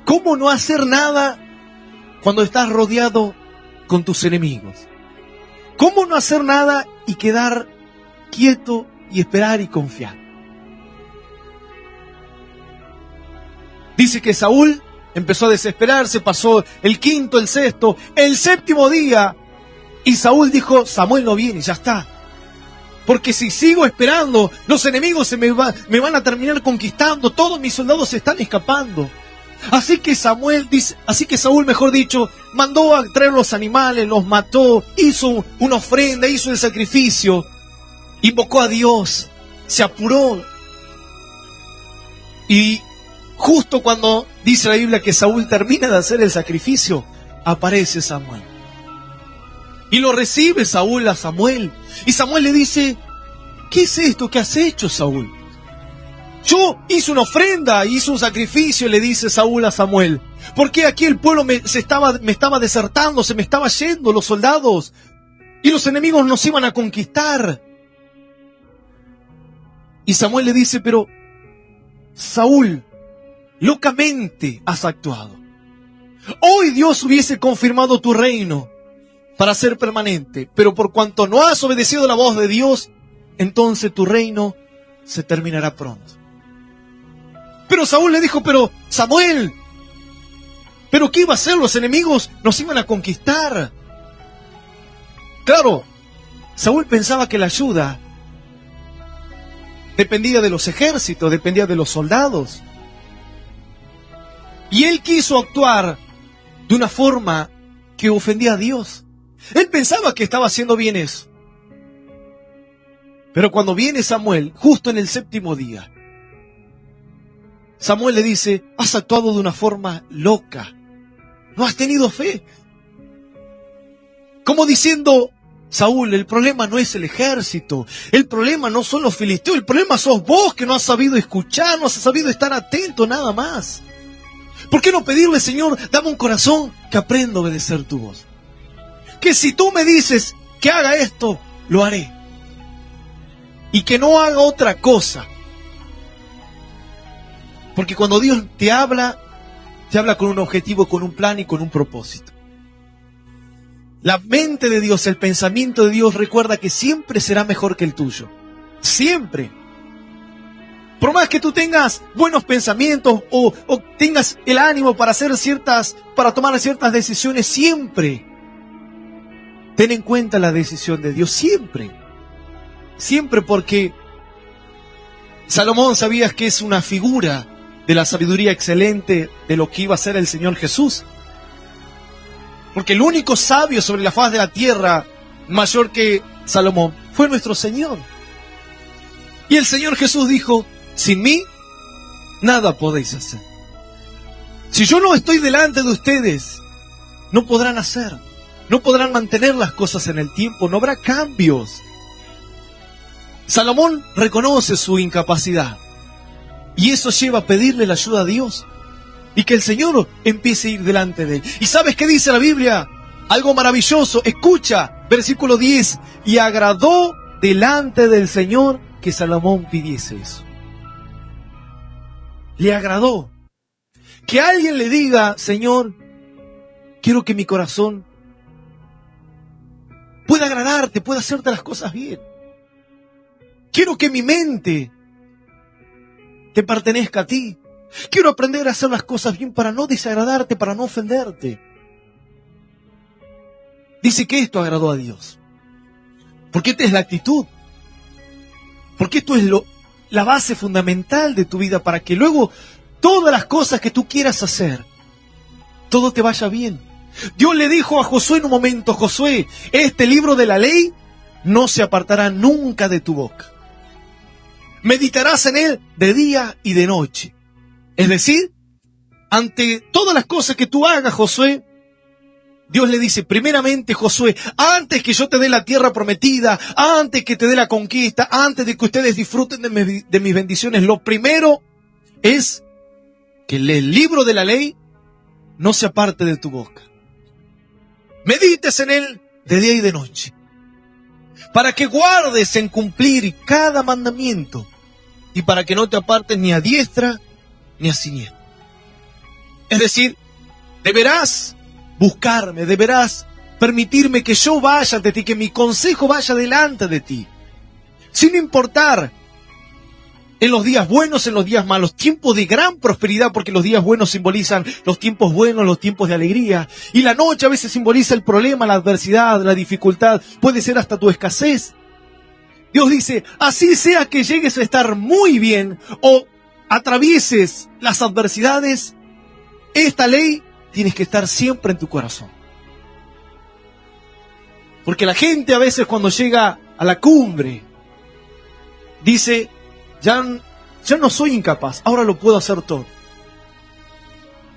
¿Cómo no hacer nada cuando estás rodeado con tus enemigos? ¿Cómo no hacer nada y quedar quieto y esperar y confiar? Dice que Saúl empezó a desesperarse, pasó el 5º, el 6º, el 7º día, y Saúl dijo, Samuel no viene, ya está. Porque si sigo esperando, los enemigos me van a terminar conquistando, todos mis soldados se están escapando. Así que Saúl, mejor dicho, mandó a traer los animales, los mató, hizo una ofrenda, hizo el sacrificio, invocó a Dios, se apuró. Y justo cuando dice la Biblia que Saúl termina de hacer el sacrificio, aparece Samuel. Y lo recibe Saúl a Samuel. Y Samuel le dice, ¿qué es esto que has hecho, Saúl? Yo hice una ofrenda, hice un sacrificio, le dice Saúl a Samuel. Porque aquí el pueblo me estaba desertando, se me estaba yendo los soldados. Y los enemigos nos iban a conquistar. Y Samuel le dice, pero Saúl, locamente has actuado. Hoy Dios hubiese confirmado tu reino para ser permanente, pero por cuanto no has obedecido la voz de Dios, entonces tu reino se terminará pronto. Pero Saúl le dijo, pero Samuel, ¿pero qué iba a hacer? Los enemigos nos iban a conquistar. Claro, Saúl pensaba que la ayuda dependía de los ejércitos, dependía de los soldados. Y él quiso actuar de una forma que ofendía a Dios. Él pensaba que estaba haciendo bien eso. Pero cuando viene Samuel, justo en el 7º día, Samuel le dice, has actuado de una forma loca. No has tenido fe. Como diciendo, Saúl, el problema no es el ejército, el problema no son los filisteos, el problema sos vos que no has sabido escuchar, no has sabido estar atento, nada más. ¿Por qué no pedirle, Señor, dame un corazón que aprenda a obedecer tu voz? Que si tú me dices que haga esto, lo haré. Y que no haga otra cosa. Porque cuando Dios te habla con un objetivo, con un plan y con un propósito. La mente de Dios, el pensamiento de Dios, recuerda que siempre será mejor que el tuyo. Siempre. Por más que tú tengas buenos pensamientos o tengas el ánimo para tomar ciertas decisiones, siempre ten en cuenta la decisión de Dios. Siempre. Siempre, porque Salomón, sabías que es una figura de la sabiduría excelente de lo que iba a ser el Señor Jesús. Porque el único sabio sobre la faz de la tierra, mayor que Salomón, fue nuestro Señor. Y el Señor Jesús dijo, sin mí, nada podéis hacer. Si yo no estoy delante de ustedes, no podrán hacer, no podrán mantener las cosas en el tiempo, no habrá cambios. Salomón reconoce su incapacidad. Y eso lleva a pedirle la ayuda a Dios. Y que el Señor empiece a ir delante de él. ¿Y sabes qué dice la Biblia? Algo maravilloso. Escucha, versículo 10. Y agradó delante del Señor que Salomón pidiese eso. Le agradó. Que alguien le diga, Señor, quiero que mi corazón pueda agradarte, pueda hacerte las cosas bien. Quiero que mi mente te pertenezca a ti. Quiero aprender a hacer las cosas bien para no desagradarte, para no ofenderte. Dice que esto agradó a Dios. Porque esta es la actitud. Porque esto es la base fundamental de tu vida para que luego todas las cosas que tú quieras hacer, todo te vaya bien. Dios le dijo a Josué en un momento, Josué, este libro de la ley no se apartará nunca de tu boca. Meditarás en él de día y de noche. Es decir, ante todas las cosas que tú hagas, Josué, Dios le dice, primeramente, Josué, antes que yo te dé la tierra prometida, antes que te dé la conquista, antes de que ustedes disfruten de mis bendiciones, lo primero es que el libro de la ley no se aparte de tu boca. Medites en él de día y de noche, para que guardes en cumplir cada mandamiento y para que no te apartes ni a diestra ni a siniestra. Es decir, deberás buscarme, deberás permitirme que yo vaya ante ti, que mi consejo vaya delante de ti, sin importar en los días buenos, en los días malos, tiempos de gran prosperidad, porque los días buenos simbolizan los tiempos buenos, los tiempos de alegría, y la noche a veces simboliza el problema, la adversidad, la dificultad, puede ser hasta tu escasez. Dios dice, así sea que llegues a estar muy bien o atravieses las adversidades, esta ley tienes que estar siempre en tu corazón. Porque la gente a veces cuando llega a la cumbre dice, ya no soy incapaz, ahora lo puedo hacer todo.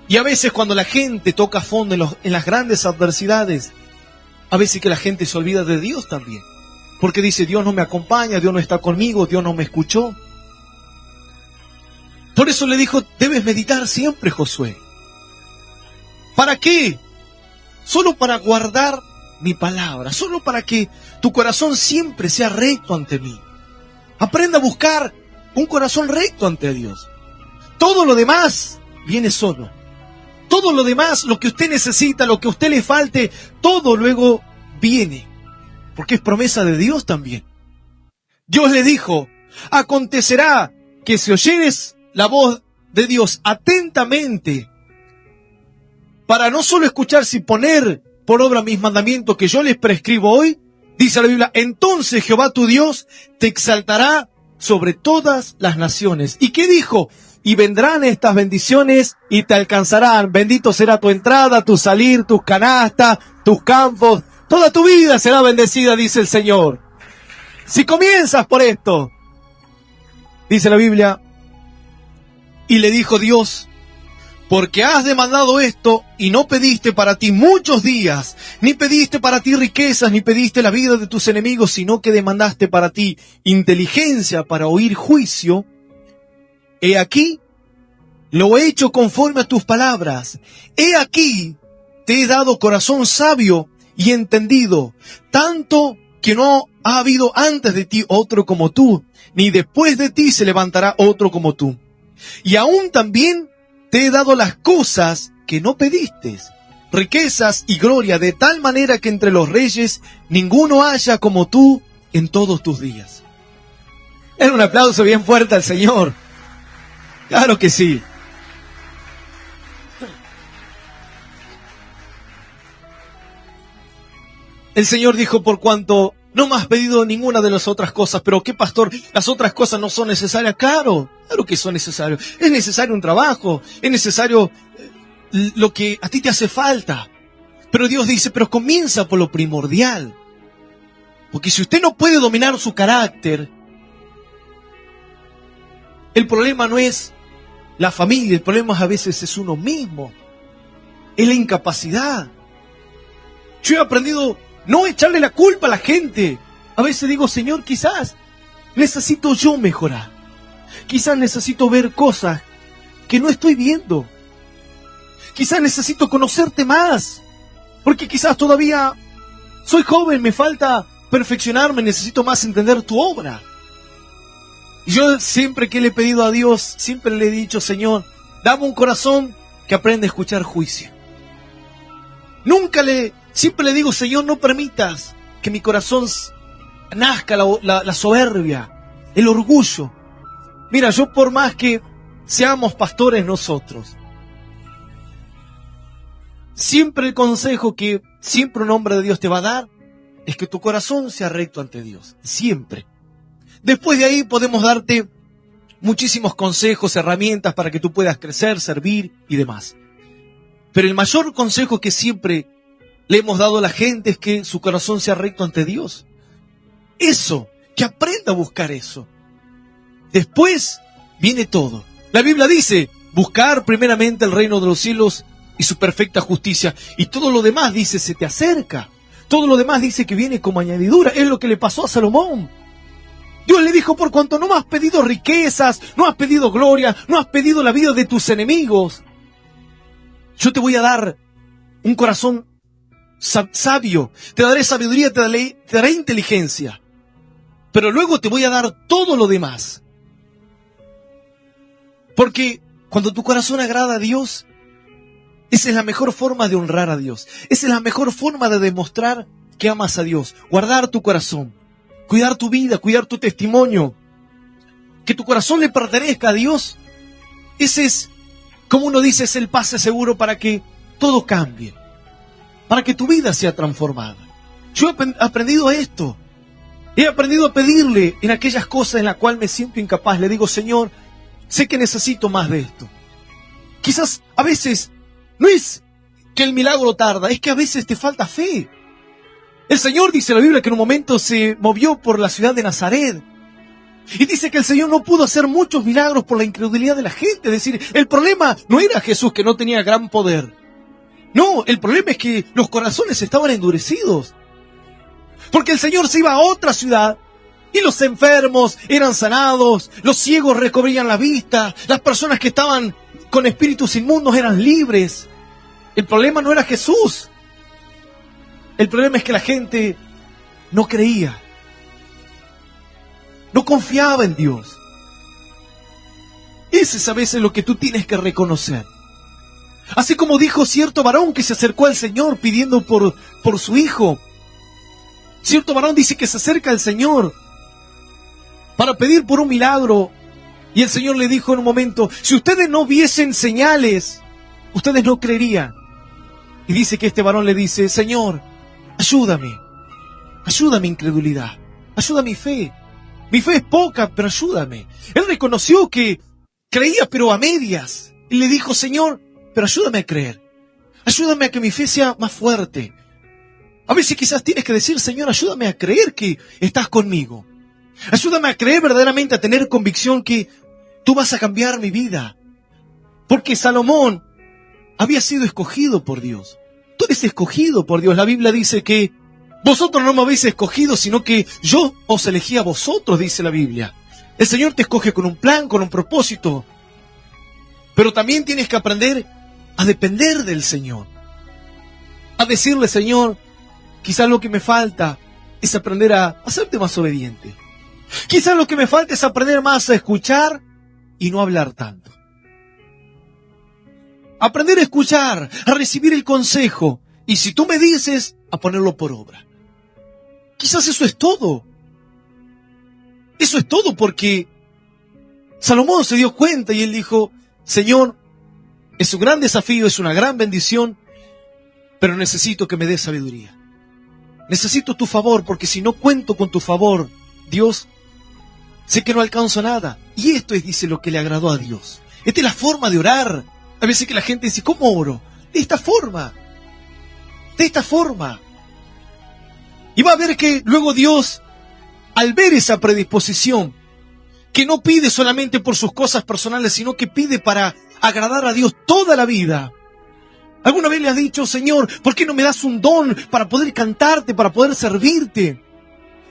Y a veces cuando la gente toca fondo en las grandes adversidades, a veces que la gente se olvida de Dios también. Porque dice, Dios no me acompaña, Dios no está conmigo, Dios no me escuchó. Por eso le dijo, debes meditar siempre, Josué. ¿Para qué? Solo para guardar mi palabra, solo para que tu corazón siempre sea recto ante mí. Aprenda a buscar un corazón recto ante Dios. Todo lo demás viene solo. Todo lo demás, lo que usted necesita, lo que a usted le falte, todo luego viene. Porque es promesa de Dios también. Dios le dijo, acontecerá que si oyeres la voz de Dios atentamente, para no solo escuchar, sino poner por obra mis mandamientos que yo les prescribo hoy, dice la Biblia, entonces Jehová tu Dios te exaltará sobre todas las naciones. ¿Y qué dijo? Y vendrán estas bendiciones y te alcanzarán. Bendito será tu entrada, tu salir, tus canastas, tus campos. Toda tu vida será bendecida, dice el Señor. Si comienzas por esto, dice la Biblia, y le dijo Dios, porque has demandado esto y no pediste para ti muchos días, ni pediste para ti riquezas, ni pediste la vida de tus enemigos, sino que demandaste para ti inteligencia para oír juicio. He aquí, lo he hecho conforme a tus palabras. He aquí, te he dado corazón sabio y entendido, tanto que no ha habido antes de ti otro como tú, ni después de ti se levantará otro como tú. Y aún también te he dado las cosas que no pediste, riquezas y gloria, de tal manera que entre los reyes ninguno haya como tú en todos tus días. Es un aplauso bien fuerte al Señor. Claro que sí. El Señor dijo, por cuanto no me has pedido ninguna de las otras cosas. Pero ¿qué, pastor? ¿Las otras cosas no son necesarias? Claro que son necesarias. Es necesario un trabajo, es necesario lo que a ti te hace falta. Pero Dios dice, pero comienza por lo primordial. Porque si usted no puede dominar su carácter, el problema no es la familia, el problema a veces es uno mismo. Es la incapacidad. Yo he aprendido no echarle la culpa a la gente. A veces digo, Señor, quizás necesito yo mejorar. Quizás necesito ver cosas que no estoy viendo. Quizás necesito conocerte más. Porque quizás todavía soy joven, me falta perfeccionarme, necesito más entender tu obra. Y yo siempre que le he pedido a Dios, siempre le he dicho, Señor, dame un corazón que aprenda a escuchar juicio. Siempre le digo, Señor, no permitas que mi corazón nazca la soberbia, el orgullo. Mira, yo por más que seamos pastores nosotros, siempre el consejo que siempre un hombre de Dios te va a dar es que tu corazón sea recto ante Dios. Siempre. Después de ahí podemos darte muchísimos consejos, herramientas para que tú puedas crecer, servir y demás. Pero el mayor consejo que siempre le hemos dado a la gente es que su corazón sea recto ante Dios. Eso, que aprenda a buscar eso. Después viene todo. La Biblia dice, buscar primeramente el reino de los cielos y su perfecta justicia. Y todo lo demás, dice, se te acerca. Todo lo demás dice que viene como añadidura. Es lo que le pasó a Salomón. Dios le dijo, por cuanto no me has pedido riquezas, no has pedido gloria, no has pedido la vida de tus enemigos, yo te voy a dar un corazón sabio, te daré sabiduría, te daré inteligencia, pero luego te voy a dar todo lo demás. Porque cuando tu corazón agrada a Dios, esa es la mejor forma de honrar a Dios. Esa es la mejor forma de demostrar que amas a Dios. Guardar tu corazón, cuidar tu vida, cuidar tu testimonio, que tu corazón le pertenezca a Dios. Ese es, como uno dice, es el pase seguro para que todo cambie, para que tu vida sea transformada. Yo he aprendido esto. He aprendido a pedirle en aquellas cosas en las cuales me siento incapaz. Le digo, Señor, sé que necesito más de esto. Quizás a veces no es que el milagro tarda, es que a veces te falta fe. El Señor, dice la Biblia, que en un momento se movió por la ciudad de Nazaret. Y dice que el Señor no pudo hacer muchos milagros por la incredulidad de la gente. Es decir, el problema no era Jesús, que no tenía gran poder. No, el problema es que los corazones estaban endurecidos. Porque el Señor se iba a otra ciudad y los enfermos eran sanados, los ciegos recobrían la vista, las personas que estaban con espíritus inmundos eran libres. El problema no era Jesús. El problema es que la gente no creía, no confiaba en Dios. Ese es a veces lo que tú tienes que reconocer. Así como dijo cierto varón que se acercó al Señor pidiendo por su hijo. Cierto varón dice que se acerca al Señor para pedir por un milagro Y el Señor le dijo en un momento, si ustedes no viesen señales, ustedes no creerían. Y dice que este varón le dice, Señor, ayúdame, ayuda mi incredulidad, ayuda mi fe. Mi fe es poca, pero ayúdame. Él reconoció que creía, pero a medias. Y le dijo, Señor, pero ayúdame a creer. Ayúdame a que mi fe sea más fuerte. A veces quizás tienes que decir, Señor, ayúdame a creer que estás conmigo. Ayúdame a creer verdaderamente, a tener convicción que tú vas a cambiar mi vida. Porque Salomón había sido escogido por Dios. Tú eres escogido por Dios. La Biblia dice que vosotros no me habéis escogido, sino que yo os elegí a vosotros, dice la Biblia. El Señor te escoge con un plan, con un propósito. Pero también tienes que aprender a depender del Señor. A decirle, Señor, quizás lo que me falta es aprender a hacerte más obediente. Quizás lo que me falta es aprender más a escuchar y no hablar tanto. Aprender a escuchar, a recibir el consejo. Y si tú me dices, a ponerlo por obra. Quizás eso es todo. Eso es todo porque Salomón se dio cuenta y él dijo, Señor, es un gran desafío, es una gran bendición, pero necesito que me des sabiduría. Necesito tu favor, porque si no cuento con tu favor, Dios, sé que no alcanzo nada. Y esto es, dice, lo que le agradó a Dios. Esta es la forma de orar. A veces que la gente dice, ¿cómo oro? De esta forma. De esta forma. Y va a ver que luego Dios, al ver esa predisposición, que no pide solamente por sus cosas personales, sino que pide para agradar a Dios toda la vida. ¿Alguna vez le has dicho, Señor, ¿por qué no me das un don para poder cantarte, para poder servirte?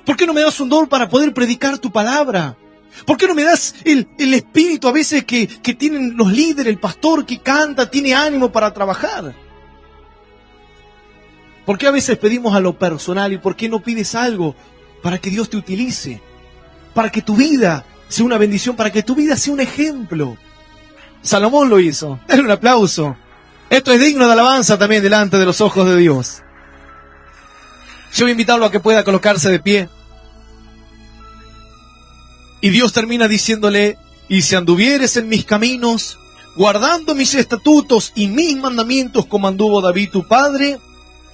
¿Por qué no me das un don para poder predicar tu palabra? ¿Por qué no me das el espíritu a veces que tienen los líderes, el pastor que canta, tiene ánimo para trabajar? ¿Por qué a veces pedimos a lo personal y por qué no pides algo para que Dios te utilice? Para que tu vida sea una bendición, para que tu vida sea un ejemplo. Salomón lo hizo. Dale un aplauso. Esto es digno de alabanza también delante de los ojos de Dios. Yo voy a invitarlo a que pueda colocarse de pie. Y Dios termina diciéndole, y si anduvieres en mis caminos, guardando mis estatutos y mis mandamientos como anduvo David tu padre,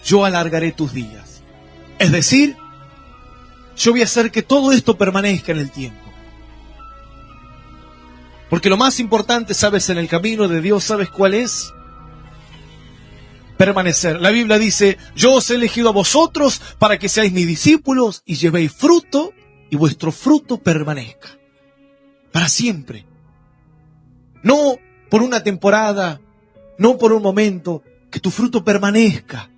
yo alargaré tus días. Es decir, yo voy a hacer que todo esto permanezca en el tiempo. Porque lo más importante, ¿sabes? En el camino de Dios, ¿sabes cuál es? Permanecer. La Biblia dice, yo os he elegido a vosotros para que seáis mis discípulos y llevéis fruto y vuestro fruto permanezca. Para siempre. No por una temporada, no por un momento, que tu fruto permanezca.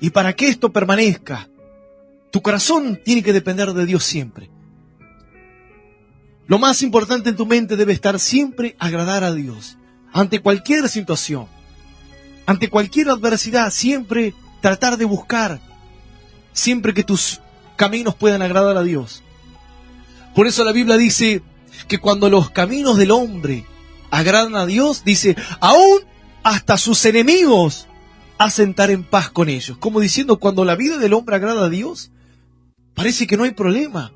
Y para que esto permanezca, tu corazón tiene que depender de Dios siempre. Lo más importante en tu mente debe estar siempre agradar a Dios. Ante cualquier situación, ante cualquier adversidad, siempre tratar de buscar, siempre que tus caminos puedan agradar a Dios. Por eso la Biblia dice que cuando los caminos del hombre agradan a Dios, dice, aún hasta sus enemigos hacen estar en paz con ellos. Como diciendo, cuando la vida del hombre agrada a Dios, parece que no hay problema,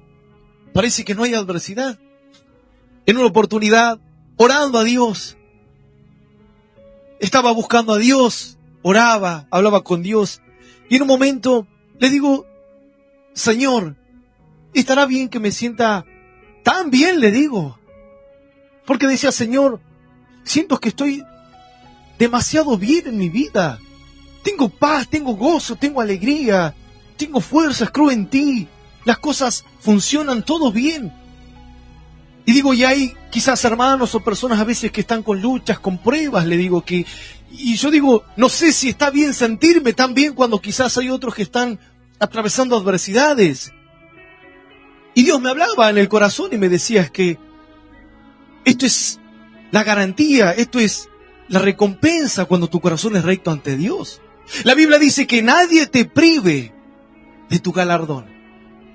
parece que no hay adversidad. En una oportunidad, orando a Dios, estaba buscando a Dios, oraba, hablaba con Dios, y en un momento le digo, Señor, ¿estará bien que me sienta tan bien? Le digo, porque decía, Señor, siento que estoy demasiado bien en mi vida. Tengo paz, tengo gozo, tengo alegría, tengo fuerzas, creo en ti. Las cosas funcionan todo bien. Y digo, y hay quizás hermanos o personas a veces que están con luchas, con pruebas, le digo que... Y yo digo, no sé si está bien sentirme tan bien cuando quizás hay otros que están atravesando adversidades. Y Dios me hablaba en el corazón y me decía, es que esto es la garantía, esto es la recompensa cuando tu corazón es recto ante Dios. La Biblia dice que nadie te prive de tu galardón.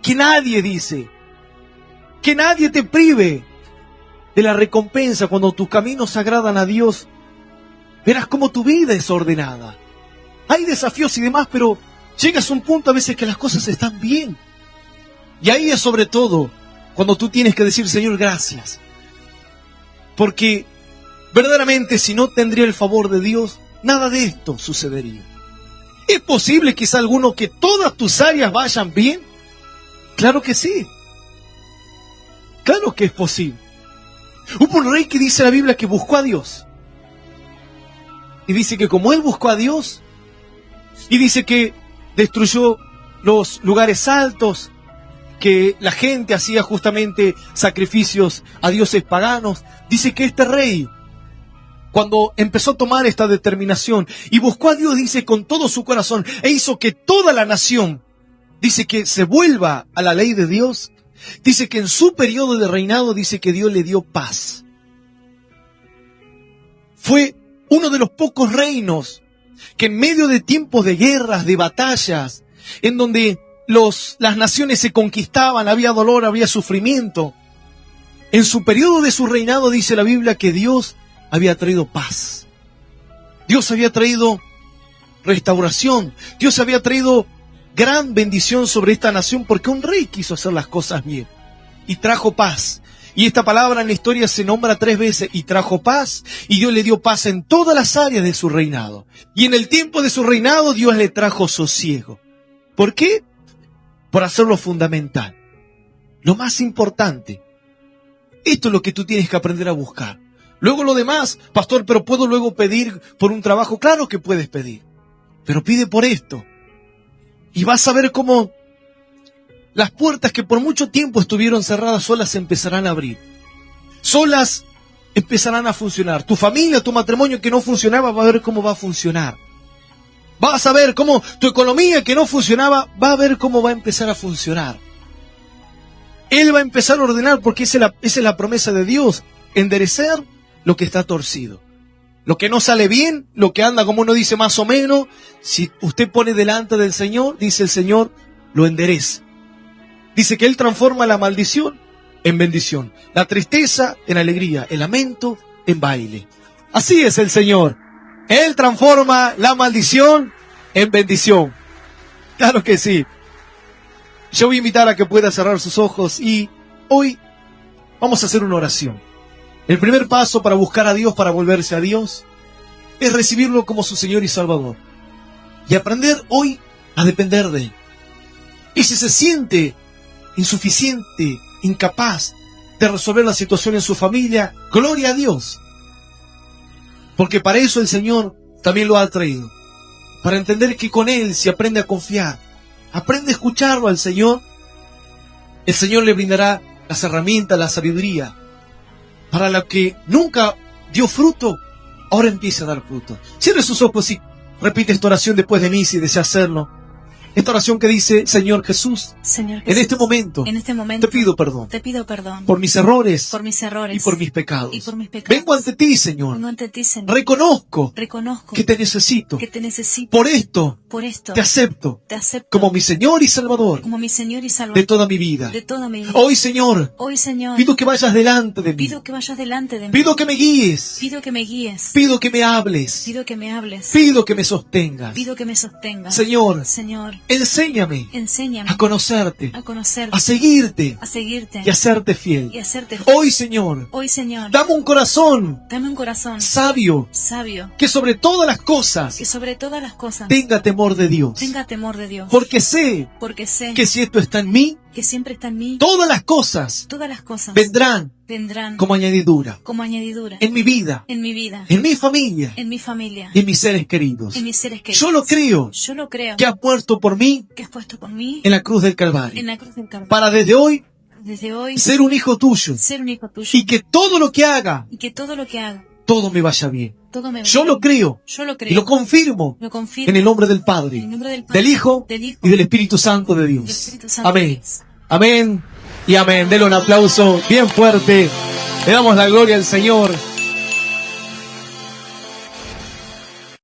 Que nadie dice... Que nadie te prive de la recompensa cuando tus caminos agradan a Dios. Verás cómo tu vida es ordenada. Hay desafíos y demás, pero llegas a un punto a veces que las cosas están bien. Y ahí es sobre todo cuando tú tienes que decir, Señor, gracias. Porque verdaderamente si no tendría el favor de Dios, nada de esto sucedería. ¿Es posible quizá alguno que todas tus áreas vayan bien? Claro que sí. Claro que es posible. Hubo un rey que dice la Biblia que buscó a Dios. Y dice que como él buscó a Dios, y dice que destruyó los lugares altos, que la gente hacía justamente sacrificios a dioses paganos, dice que este rey, cuando empezó a tomar esta determinación y buscó a Dios, dice, con todo su corazón, e hizo que toda la nación, dice, que se vuelva a la ley de Dios, dice que en su periodo de reinado, dice que Dios le dio paz. Fue uno de los pocos reinos que en medio de tiempos de guerras, de batallas, en donde las naciones se conquistaban, había dolor, había sufrimiento, en su periodo de su reinado dice la Biblia que Dios había traído paz. Dios había traído restauración. Dios había traído gran bendición sobre esta nación porque un rey quiso hacer las cosas bien y trajo paz. Y esta palabra en la historia se nombra 3 veces, y trajo paz, y Dios le dio paz en todas las áreas de su reinado. Y en el tiempo de su reinado Dios le trajo sosiego. ¿Por qué? Por hacer lo fundamental, lo más importante. Esto es lo que tú tienes que aprender a buscar. Luego lo demás, pastor, pero ¿puedo luego pedir por un trabajo? Claro que puedes pedir, pero pide por esto. Y vas a ver cómo las puertas que por mucho tiempo estuvieron cerradas solas se empezarán a abrir. Solas empezarán a funcionar. Tu familia, tu matrimonio que no funcionaba, va a ver cómo va a funcionar. Vas a ver cómo tu economía que no funcionaba, va a ver cómo va a empezar a funcionar. Él va a empezar a ordenar, porque esa es la promesa de Dios. Enderecer lo que está torcido. Lo que no sale bien, lo que anda como uno dice más o menos, si usted pone delante del Señor, dice el Señor, lo endereza. Dice que Él transforma la maldición en bendición, la tristeza en alegría, el lamento en baile. Así es el Señor. Él transforma la maldición en bendición. Claro que sí. Yo voy a invitar a que pueda cerrar sus ojos y hoy vamos a hacer una oración. El primer paso para buscar a Dios, para volverse a Dios, es recibirlo como su Señor y Salvador. Y aprender hoy a depender de Él. Y si se siente insuficiente, incapaz de resolver la situación en su familia, gloria a Dios. Porque para eso el Señor también lo ha traído. Para entender que con Él se aprende a confiar. Aprende a escucharlo al Señor. El Señor le brindará las herramientas, la sabiduría. Para la que nunca dio fruto, ahora empieza a dar fruto. Cierre sus ojos y repite esta oración después de mí si desea hacerlo. Esta oración que dice, Señor Jesús, en este momento, te pido perdón por mis errores y por mis pecados. Vengo ante ti, Señor. Reconozco que te necesito. Por esto te acepto como mi Señor y Salvador de toda mi vida. Hoy, Señor, pido que vayas delante de mí. Pido que me guíes. Pido que me hables. Pido que me sostengas. Señor, enséñame a conocerte, a seguirte y a serte fiel. Hoy, Señor, dame un corazón sabio, que sobre todas las cosas tenga temor de Dios. Porque sé que si esto está en mí, todas las cosas vendrán como añadidura en mi vida, en mi familia y en mis seres queridos. Yo lo creo que has puesto por mí en la cruz del Calvario para desde hoy ser un hijo tuyo y que todo lo que haga todo me vaya bien. Yo lo creo y lo confirmo en el nombre del Padre, del Hijo y del Espíritu Santo de Dios. Amén. Amén y amén. Denle un aplauso bien fuerte. Le damos la gloria al Señor.